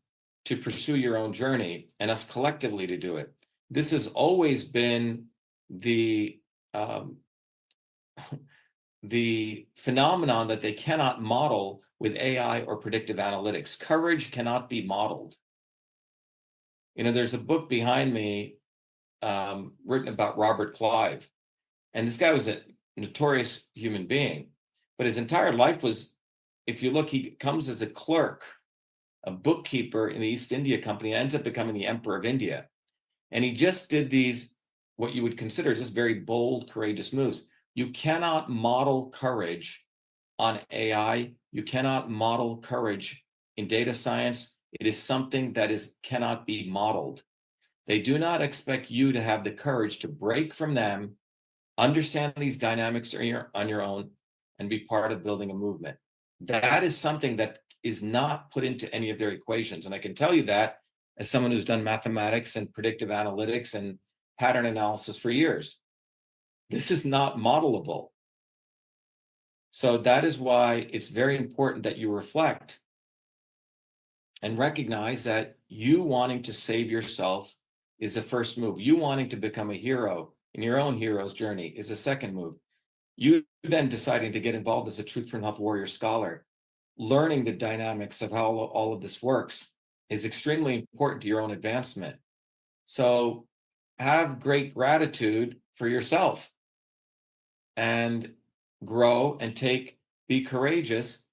to pursue your own journey and us collectively to do it. This has always been the phenomenon that they cannot model with AI or predictive analytics. Courage cannot be modeled. You know, there's a book behind me written about Robert Clive. And this guy was a notorious human being, but his entire life was, if you look, he comes as a clerk, a bookkeeper in the East India Company, and ends up becoming the Emperor of India. And he just did these, what you would consider just very bold, courageous moves. You cannot model courage on AI. You cannot model courage in data science. It is something that cannot be modeled. They do not expect you to have the courage to break from them, understand these dynamics on your own, and be part of building a movement. That is something that is not put into any of their equations. And I can tell you that as someone who's done mathematics and predictive analytics and pattern analysis for years. This is not modelable. So that is why it's very important that you reflect and recognize that you wanting to save yourself is the first move. You wanting to become a hero in your own hero's journey is a second move. You then deciding to get involved as a Truth for Health warrior scholar, learning the dynamics of how all of this works is extremely important to your own advancement. So have great gratitude for yourself and grow and be courageous.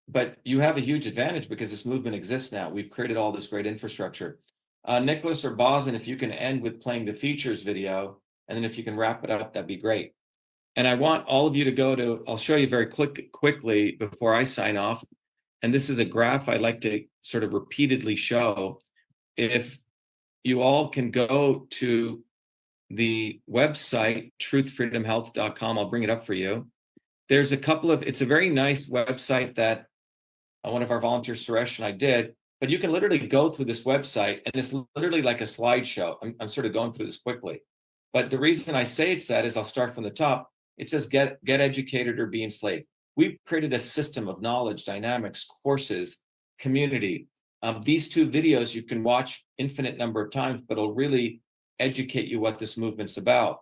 But you have a huge advantage because this movement exists now. We've created all this great infrastructure. Nicholas or Bosin, if you can end with playing the features video, and then if you can wrap it up, that'd be great. And I want all of you to go to, I'll show you very quickly before I sign off. And this is a graph I like to sort of repeatedly show. If you all can go to the website, truthfreedomhealth.com, I'll bring it up for you. There's it's a very nice website that one of our volunteers, Suresh, and I did, but you can literally go through this website and it's literally like a slideshow. I'm sort of going through this quickly. But the reason I say it's that is I'll start from the top. It says get educated or be enslaved. We've created a system of knowledge, dynamics, courses, community. These two videos you can watch infinite number of times, but it'll really educate you what this movement's about.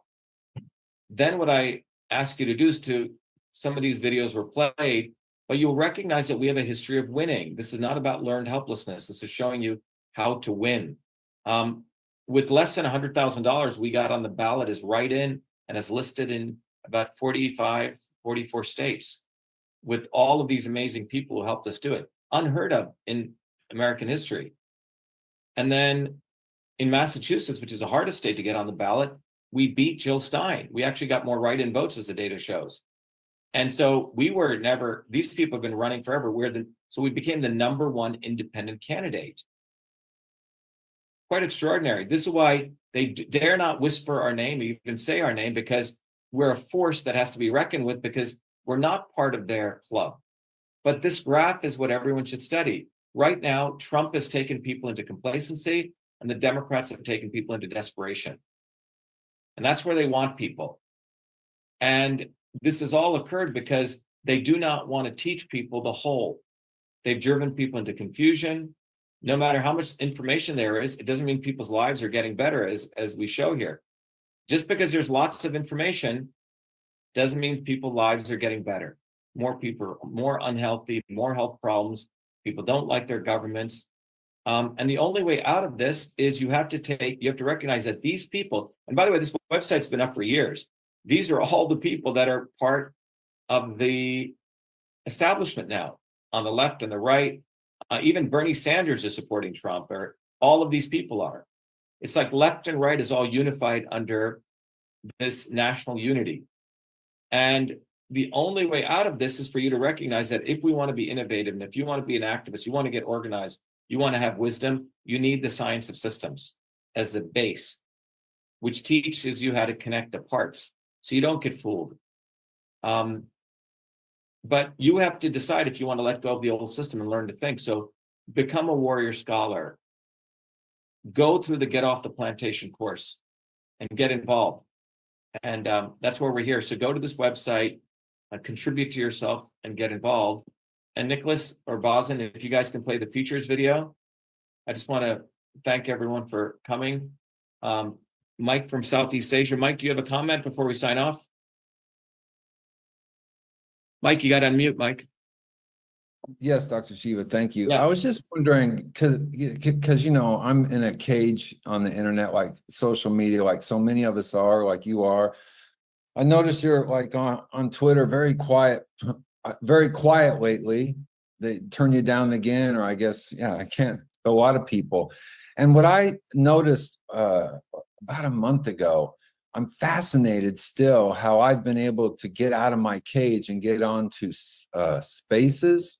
Then what I ask you to do is some of these videos were played, but you'll recognize that we have a history of winning. This is not about learned helplessness. This is showing you how to win. With less than $100,000, we got on the ballot as write-in and as listed in about 44 states with all of these amazing people who helped us do it. Unheard of in American history. And then in Massachusetts, which is the hardest state to get on the ballot, we beat Jill Stein. We actually got more write-in votes, as the data shows. And so these people have been running forever. So we became the #1 independent candidate. quite extraordinary. This is why they dare not whisper our name, even say our name, because we're a force that has to be reckoned with, because we're not part of their club. But this graph is what everyone should study. Right now, Trump has taken people into complacency, and the Democrats have taken people into desperation. And that's where they want people. And this has all occurred because they do not want to teach people the whole. They've driven people into confusion. No matter how much information there is, it doesn't mean people's lives are getting better, as we show here. Just because there's lots of information doesn't mean people's lives are getting better. More people are more unhealthy, more health problems. People don't like their governments. And the only way out of this is you have to recognize that these people, and by the way, this website's been up for years. These are all the people that are part of the establishment now, on the left and the right. Even Bernie Sanders is supporting Trump, or all of these people are. It's like left and right is all unified under this national unity. And the only way out of this is for you to recognize that if we want to be innovative, and if you want to be an activist, you want to get organized, you want to have wisdom, you need the science of systems as a base, which teaches you how to connect the parts so you don't get fooled. But you have to decide if you want to let go of the old system and learn to think. So become a warrior scholar. Go through the Get Off the Plantation course and get involved. And that's where we're here. So go to this website, contribute to yourself, and get involved. And Nicholas or Bosin, if you guys can play the features video, I just want to thank everyone for coming. Mike from Southeast Asia. Mike, do you have a comment before we sign off? Mike, you got to unmute, Mike. Yes, Dr. Shiva, thank you. Yeah. I was just wondering, because, you know, I'm in a cage on the internet, like social media, like so many of us are, like you are. I noticed you're like on Twitter, very quiet lately. They turn you down again, or I guess, yeah, I can't, a lot of people. And what I noticed about a month ago, I'm fascinated still how I've been able to get out of my cage and get onto spaces,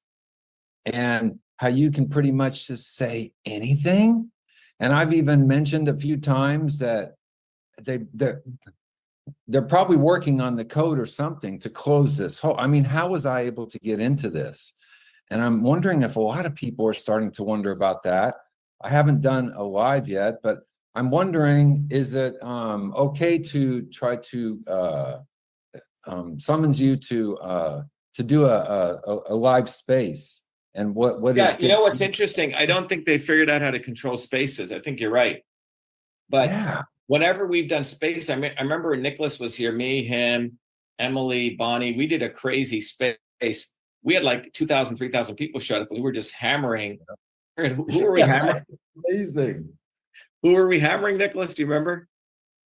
and how you can pretty much just say anything. And I've even mentioned a few times that they're probably working on the code or something to close this whole. I mean, how was I able to get into this? And I'm wondering if a lot of people are starting to wonder about that. I haven't done a live yet, but I'm wondering, is it okay to try to summons you to do a live space? And what Yeah, is you know what's interesting? I don't think they figured out how to control spaces. I think you're right. But yeah, whenever we've done space, I remember Nicholas was here, me, him, Emily, Bonnie. We did a crazy space. We had like 2,000, 3,000 people showed up, and we were just hammering. Who were we hammering? Amazing. Who were we hammering, Nicholas? Do you remember?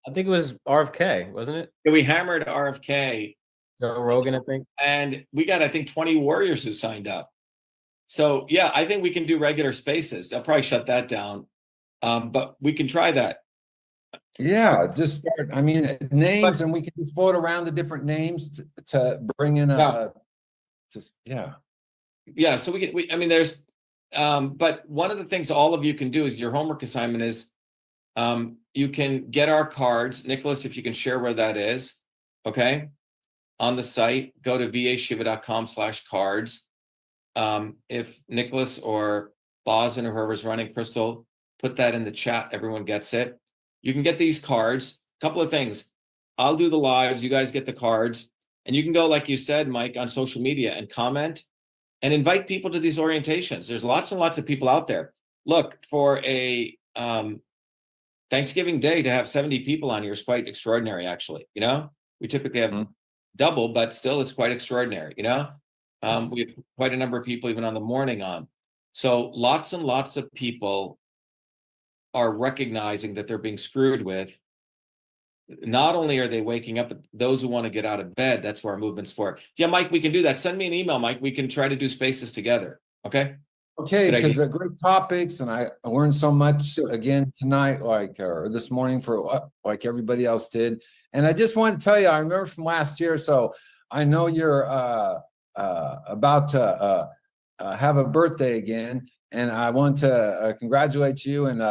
I think it was RFK, wasn't it? Yeah, we hammered RFK. Joe Rogan, I think. And we got, I think, 20 warriors who signed up. So, yeah, I think we can do regular spaces. I'll probably shut that down. But we can try that. Yeah, just start. I mean, names, and we can just float around the different names to bring in Yeah, so I mean, there's, but one of the things all of you can do is your homework assignment is you can get our cards. Nicholas, if you can share where that is, okay? On the site, go to vashiva.com/cards. If Nicholas or Boz and whoever's running, Crystal, put that in the chat, everyone gets it. You can get these cards. A couple of things. I'll do the lives, you guys get the cards, and you can go, like you said, Mike, on social media and comment and invite people to these orientations. There's lots and lots of people out there. Look, for a Thanksgiving Day to have 70 people on here is quite extraordinary, actually. You know, we typically have double, but still it's quite extraordinary, you know? We have quite a number of people even on the morning on. So lots and lots of people are recognizing that they're being screwed with. Not only are they waking up, but those who want to get out of bed, that's what our movement's for. Yeah, Mike, we can do that. Send me an email, Mike. We can try to do spaces together. Okay? Okay, because they're great topics, and I learned so much again tonight, or this morning, for like everybody else did. And I just want to tell you, I remember from last year, so I know you're about to have a birthday again, and I want to congratulate you and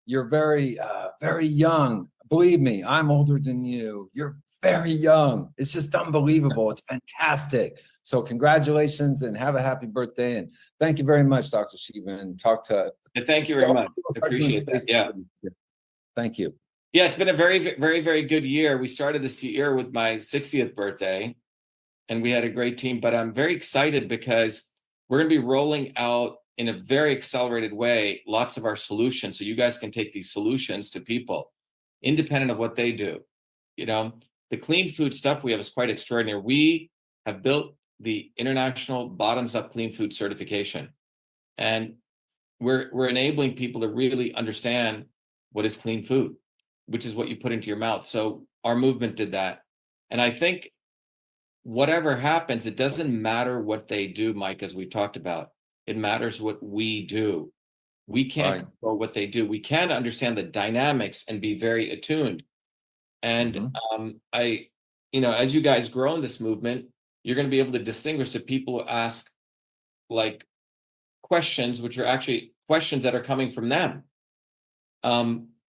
You're very, very young. Believe me, I'm older than you. You're very young. It's just unbelievable. It's fantastic. So congratulations and have a happy birthday. And thank you very much, Dr. Shiva. And talk to. Thank you very much. I appreciate that. Yeah. Thank you. Yeah, it's been a very, very, very good year. We started this year with my 60th birthday, and we had a great team. But I'm very excited because we're going to be rolling out in a very accelerated way lots of our solutions, so you guys can take these solutions to people independent of what they do. You know, the clean food stuff we have is quite extraordinary. We have built the international bottoms-up clean food certification, and we're enabling people to really understand what is clean food, which is what you put into your mouth. So our movement did that. And I think whatever happens, it doesn't matter what they do, Mike, as we've talked about. It matters what we do. We can't control what they do. We can understand the dynamics and be very attuned. And as you guys grow in this movement, you're going to be able to distinguish if people ask like questions, which are actually questions that are coming from them.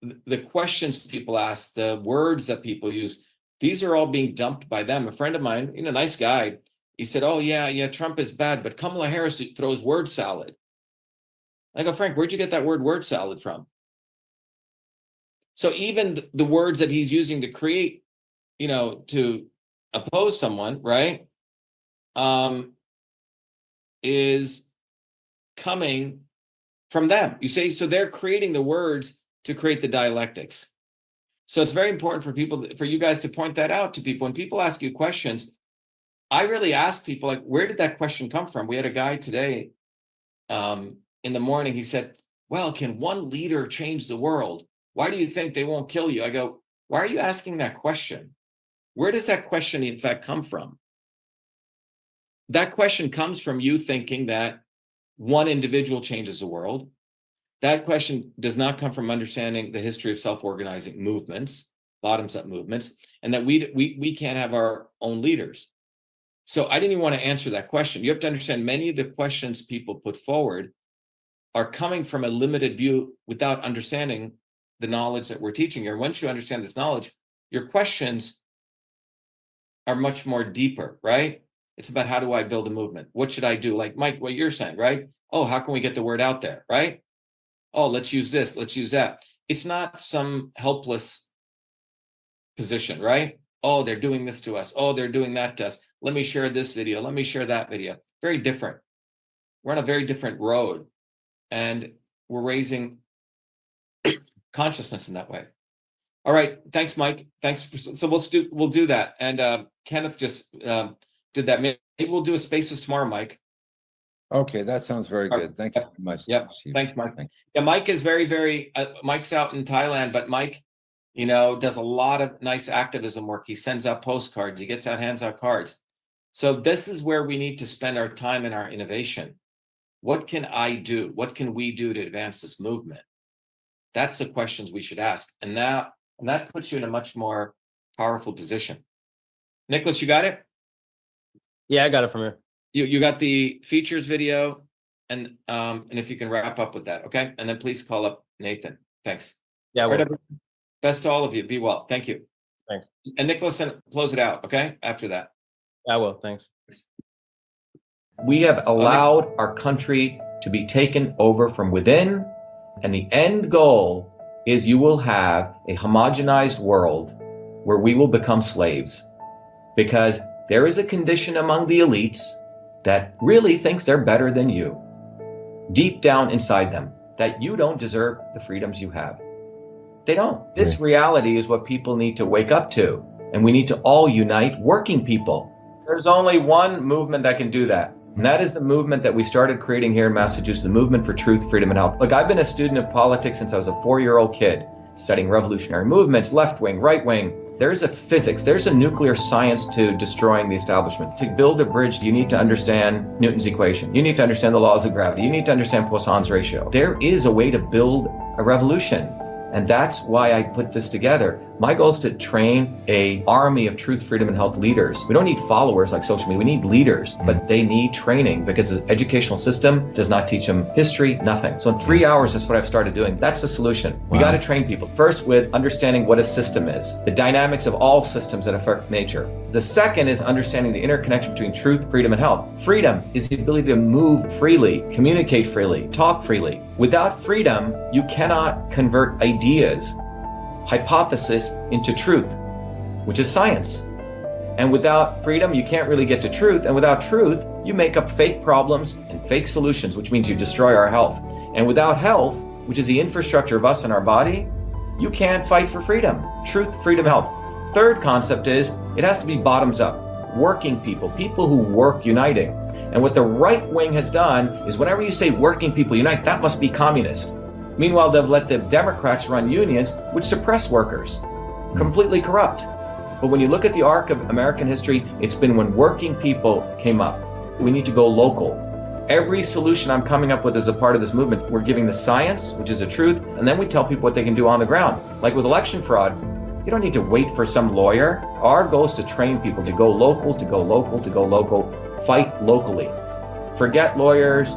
The questions people ask, the words that people use, these are all being dumped by them. A friend of mine, nice guy, he said, oh, yeah, Trump is bad, but Kamala Harris throws word salad. I go, Frank, where'd you get that word salad from? So even the words that he's using to create, to oppose someone, right, is coming from them. You see, so they're creating the words to create the dialectics. So it's very important for you guys to point that out to people. When people ask you questions, I really ask people, like, where did that question come from? We had a guy today in the morning. He said, well, can one leader change the world? Why do you think they won't kill you? I go, why are you asking that question? Where does that question, in fact, come from? That question comes from you thinking that one individual changes the world. That question does not come from understanding the history of self-organizing movements, bottoms-up movements, and that we can't have our own leaders. So I didn't even want to answer that question. You have to understand many of the questions people put forward are coming from a limited view without understanding the knowledge that we're teaching here. Once you understand this knowledge, your questions are much more deeper, right? It's about, how do I build a movement? What should I do? Like, Mike, what you're saying, right? Oh, how can we get the word out there, right? Oh, let's use this, let's use that. It's not some helpless position, right? Oh, they're doing this to us. Oh, they're doing that to us. Let me share this video. Let me share that video. Very different. We're on a very different road, and we're raising consciousness in that way. All right. Thanks, Mike. Thanks. So we'll do that. And Kenneth just did that. Maybe we'll do a Spaces tomorrow, Mike. Okay, that sounds very good. Thank you very much. Yep. Thanks, Mike. Yeah, Mike is very, very. Mike's out in Thailand, but Mike, does a lot of nice activism work. He sends out postcards. He hands out cards. So this is where we need to spend our time and our innovation. What can I do? What can we do to advance this movement? That's the questions we should ask. And that puts you in a much more powerful position. Nicholas, you got it? Yeah, I got it from here. You got the features video, and if you can wrap up with that, okay? And then please call up Nathan. Thanks. Yeah, right, best to all of you. Be well. Thank you. Thanks. And Nicholas, close it out, okay? After that. I will. Thanks. We have allowed our country to be taken over from within, and the end goal is you will have a homogenized world where we will become slaves, because there is a condition among the elites that really thinks they're better than you, deep down inside them, that you don't deserve the freedoms you have. They don't. This reality is what people need to wake up to, and we need to all unite, working people. There's only one movement that can do that, and that is the movement that we started creating here in Massachusetts, the movement for truth, freedom, and health. Look, I've been a student of politics since I was a 4-year-old kid, studying revolutionary movements, left wing, right wing. There's a physics, there's a nuclear science to destroying the establishment. To build a bridge, you need to understand Newton's equation. You need to understand the laws of gravity. You need to understand Poisson's ratio. There is a way to build a revolution. And that's why I put this together. My goal is to train an army of truth, freedom, and health leaders. We don't need followers like social media. We need leaders, but they need training because the educational system does not teach them history, nothing. So in 3 hours, that's what I've started doing. That's the solution. We got to train people. First, with understanding what a system is, the dynamics of all systems that affect nature. The second is understanding the interconnection between truth, freedom, and health. Freedom is the ability to move freely, communicate freely, talk freely. Without freedom, you cannot convert ideas, hypothesis into truth, which is science. And without freedom, you can't really get to truth. And without truth, you make up fake problems and fake solutions, which means you destroy our health. And without health, which is the infrastructure of us and our body, you can't fight for freedom. Truth, freedom, health. Third concept is it has to be bottoms up. Working people, people who work uniting. And what the right wing has done is whenever you say working people unite, that must be communist. Meanwhile, they've let the Democrats run unions, which suppress workers, completely corrupt. But when you look at the arc of American history, it's been when working people came up. We need to go local. Every solution I'm coming up with as a part of this movement, we're giving the science, which is the truth, and then we tell people what they can do on the ground. Like with election fraud, you don't need to wait for some lawyer. Our goal is to train people to go local, to go local, to go local, fight locally. Forget lawyers,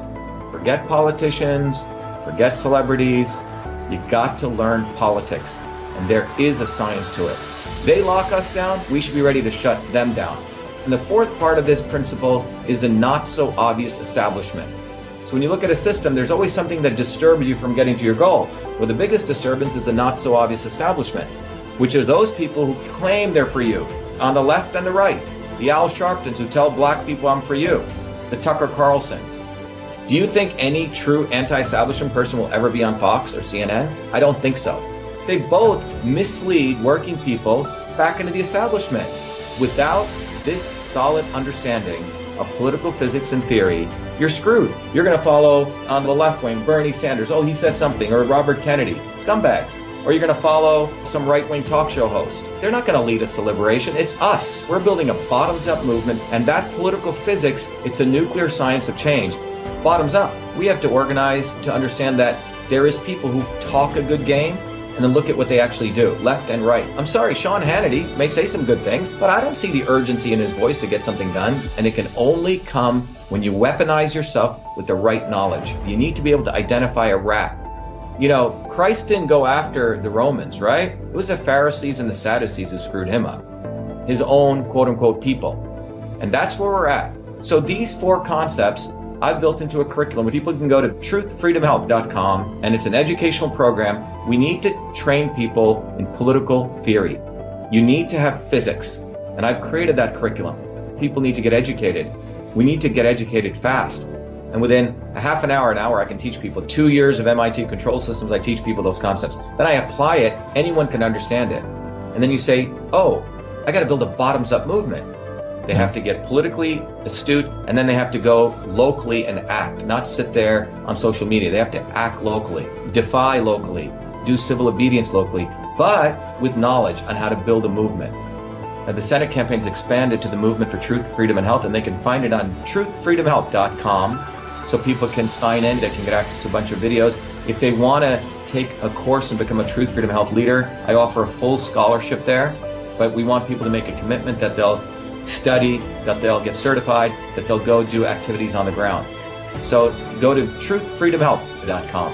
forget politicians, forget celebrities. You got to learn politics, and there is a science to it. They lock us down, we should be ready to shut them down. And the fourth part of this principle is the not so obvious establishment. So when you look at a system, there's always something that disturbs you from getting to your goal. Well, the biggest disturbance is the not so obvious establishment, which are those people who claim they're for you, on the left and the right. The Al Sharptons who tell black people I'm for you. The Tucker Carlsons. Do you think any true anti-establishment person will ever be on Fox or CNN? I don't think so. They both mislead working people back into the establishment. Without this solid understanding of political physics and theory, you're screwed. You're going to follow on the left wing, Bernie Sanders. Oh, he said something. Or Robert Kennedy. Scumbags. Or you're going to follow some right-wing talk show host. They're not going to lead us to liberation. It's us. We're building a bottoms-up movement. And that political physics, it's a nuclear science of change. Bottoms up. We have to organize to understand that there is people who talk a good game and then look at what they actually do, left and right. I'm sorry, Sean Hannity may say some good things, but I don't see the urgency in his voice to get something done. And it can only come when you weaponize yourself with the right knowledge. You need to be able to identify a rat. You know, Christ didn't go after the Romans, right? It was the Pharisees and the Sadducees who screwed him up. His own quote-unquote people. And that's where we're at. So these four concepts I've built into a curriculum where people can go to truthfreedomhealth.com, and it's an educational program. We need to train people in political theory. You need to have physics, and I've created that curriculum. People need to get educated. We need to get educated fast. And within a half an hour, I can teach people. 2 years of MIT control systems, I teach people those concepts. Then I apply it, anyone can understand it. And then you say, oh, I got to build a bottoms-up movement. They have to get politically astute, and then they have to go locally and act, not sit there on social media. They have to act locally, defy locally, do civil obedience locally, but with knowledge on how to build a movement. Now, the Senate campaign's expanded to the Movement for Truth, Freedom, and Health, and they can find it on truthfreedomhealth.com, so people can sign in, they can get access to a bunch of videos. If they want to take a course and become a Truth, Freedom, Health leader, I offer a full scholarship there, but we want people to make a commitment that they'll study, that they'll get certified, that they'll go do activities on the ground. So go to truthfreedomhealth.com.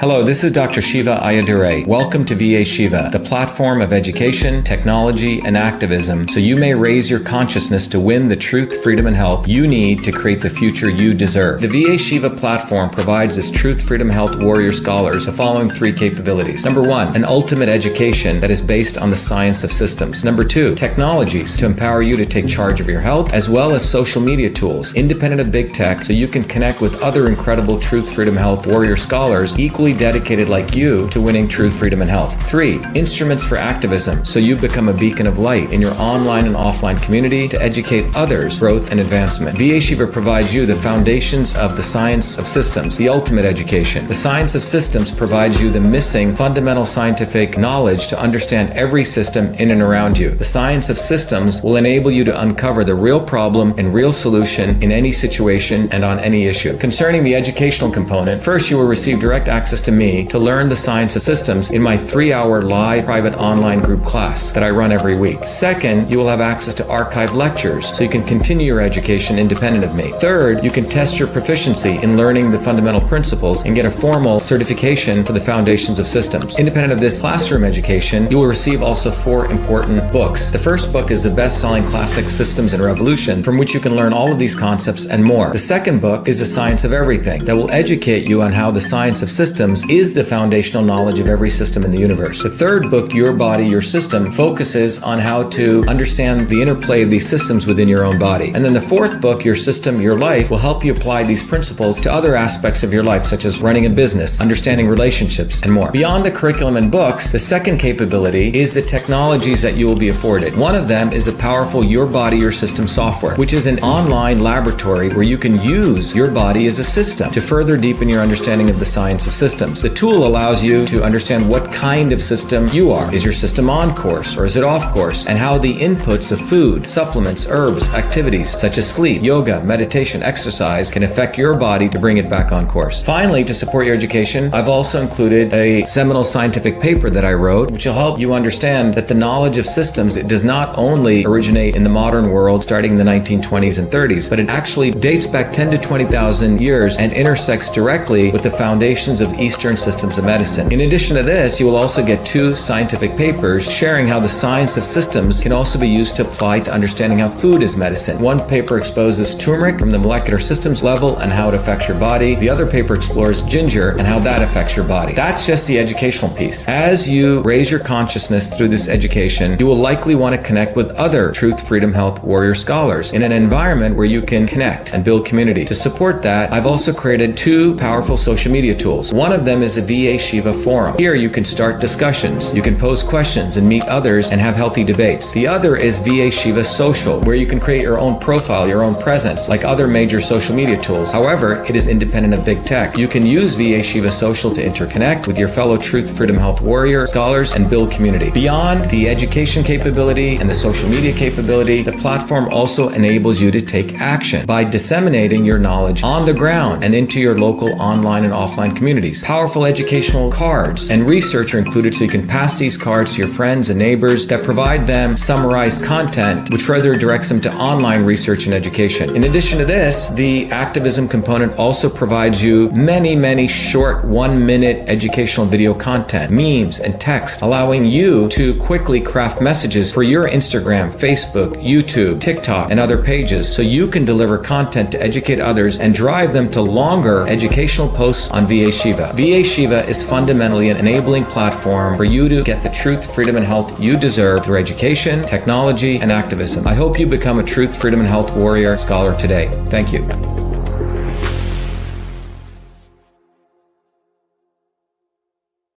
Hello, this is Dr. Shiva Ayyadurai. Welcome to Be Enslaved, the platform of education, technology, and activism, so you may raise your consciousness to win the truth, freedom, and health you need to create the future you deserve. The Be Enslaved platform provides its truth, freedom, health warrior scholars the following 3 capabilities. Number 1, an ultimate education that is based on the science of systems. Number 2, technologies to empower you to take charge of your health, as well as social media tools, independent of big tech, so you can connect with other incredible truth, freedom, health warrior scholars equally fully dedicated like you to winning truth, freedom, and health. 3, instruments for activism, so you become a beacon of light in your online and offline community to educate others, growth and advancement. VA Shiva provides you the foundations of the science of systems, the ultimate education. The science of systems provides you the missing fundamental scientific knowledge to understand every system in and around you. The science of systems will enable you to uncover the real problem and real solution in any situation and on any issue. Concerning the educational component, first you will receive direct access to me to learn the science of systems in my 3-hour live private online group class that I run every week. Second, you will have access to archived lectures so you can continue your education independent of me. Third, you can test your proficiency in learning the fundamental principles and get a formal certification for the foundations of systems. Independent of this classroom education, you will receive also 4 important books. The first book is the best-selling classic Systems and Revolution, from which you can learn all of these concepts and more. The second book is The Science of Everything, that will educate you on how the science of systems is the foundational knowledge of every system in the universe. The third book, Your Body, Your System, focuses on how to understand the interplay of these systems within your own body. And then the fourth book, Your System, Your Life, will help you apply these principles to other aspects of your life, such as running a business, understanding relationships, and more. Beyond the curriculum and books, the second capability is the technologies that you will be afforded. One of them is a powerful Your Body, Your System software, which is an online laboratory where you can use your body as a system to further deepen your understanding of the science of systems. The tool allows you to understand what kind of system you are. Is your system on course or is it off course? And how the inputs of food, supplements, herbs, activities such as sleep, yoga, meditation, exercise can affect your body to bring it back on course. Finally, to support your education, I've also included a seminal scientific paper that I wrote, which will help you understand that the knowledge of systems, it does not only originate in the modern world starting in the 1920s and 30s, but it actually dates back 10 to 20,000 years and intersects directly with the foundations of Eastern systems of medicine. In addition to this, you will also get 2 scientific papers sharing how the science of systems can also be used to apply to understanding how food is medicine. One paper exposes turmeric from the molecular systems level and how it affects your body. The other paper explores ginger and how that affects your body. That's just the educational piece. As you raise your consciousness through this education, you will likely want to connect with other truth, freedom, health warrior scholars in an environment where you can connect and build community. To support that, I've also created 2 powerful social media tools. One of them is a VA Shiva forum. Here you can start discussions, you can pose questions and meet others and have healthy debates. The other is VA Shiva Social, where you can create your own profile, your own presence, like other major social media tools. However, it is independent of big tech. You can use VA Shiva Social to interconnect with your fellow truth, freedom, health warrior scholars and build community. Beyond the education capability and the social media capability, the platform also enables you to take action by disseminating your knowledge on the ground and into your local online and offline communities. Powerful educational cards and research are included so you can pass these cards to your friends and neighbors that provide them summarized content which further directs them to online research and education. In addition to this, the activism component also provides you many short 1-minute educational video content, memes, and text, allowing you to quickly craft messages for your Instagram, Facebook, YouTube, TikTok, and other pages so you can deliver content to educate others and drive them to longer educational posts on VA Shiva. VA Shiva is fundamentally an enabling platform for you to get the truth, freedom, and health you deserve through education, technology, and activism. I hope you become a truth, freedom, and health warrior scholar today. Thank you.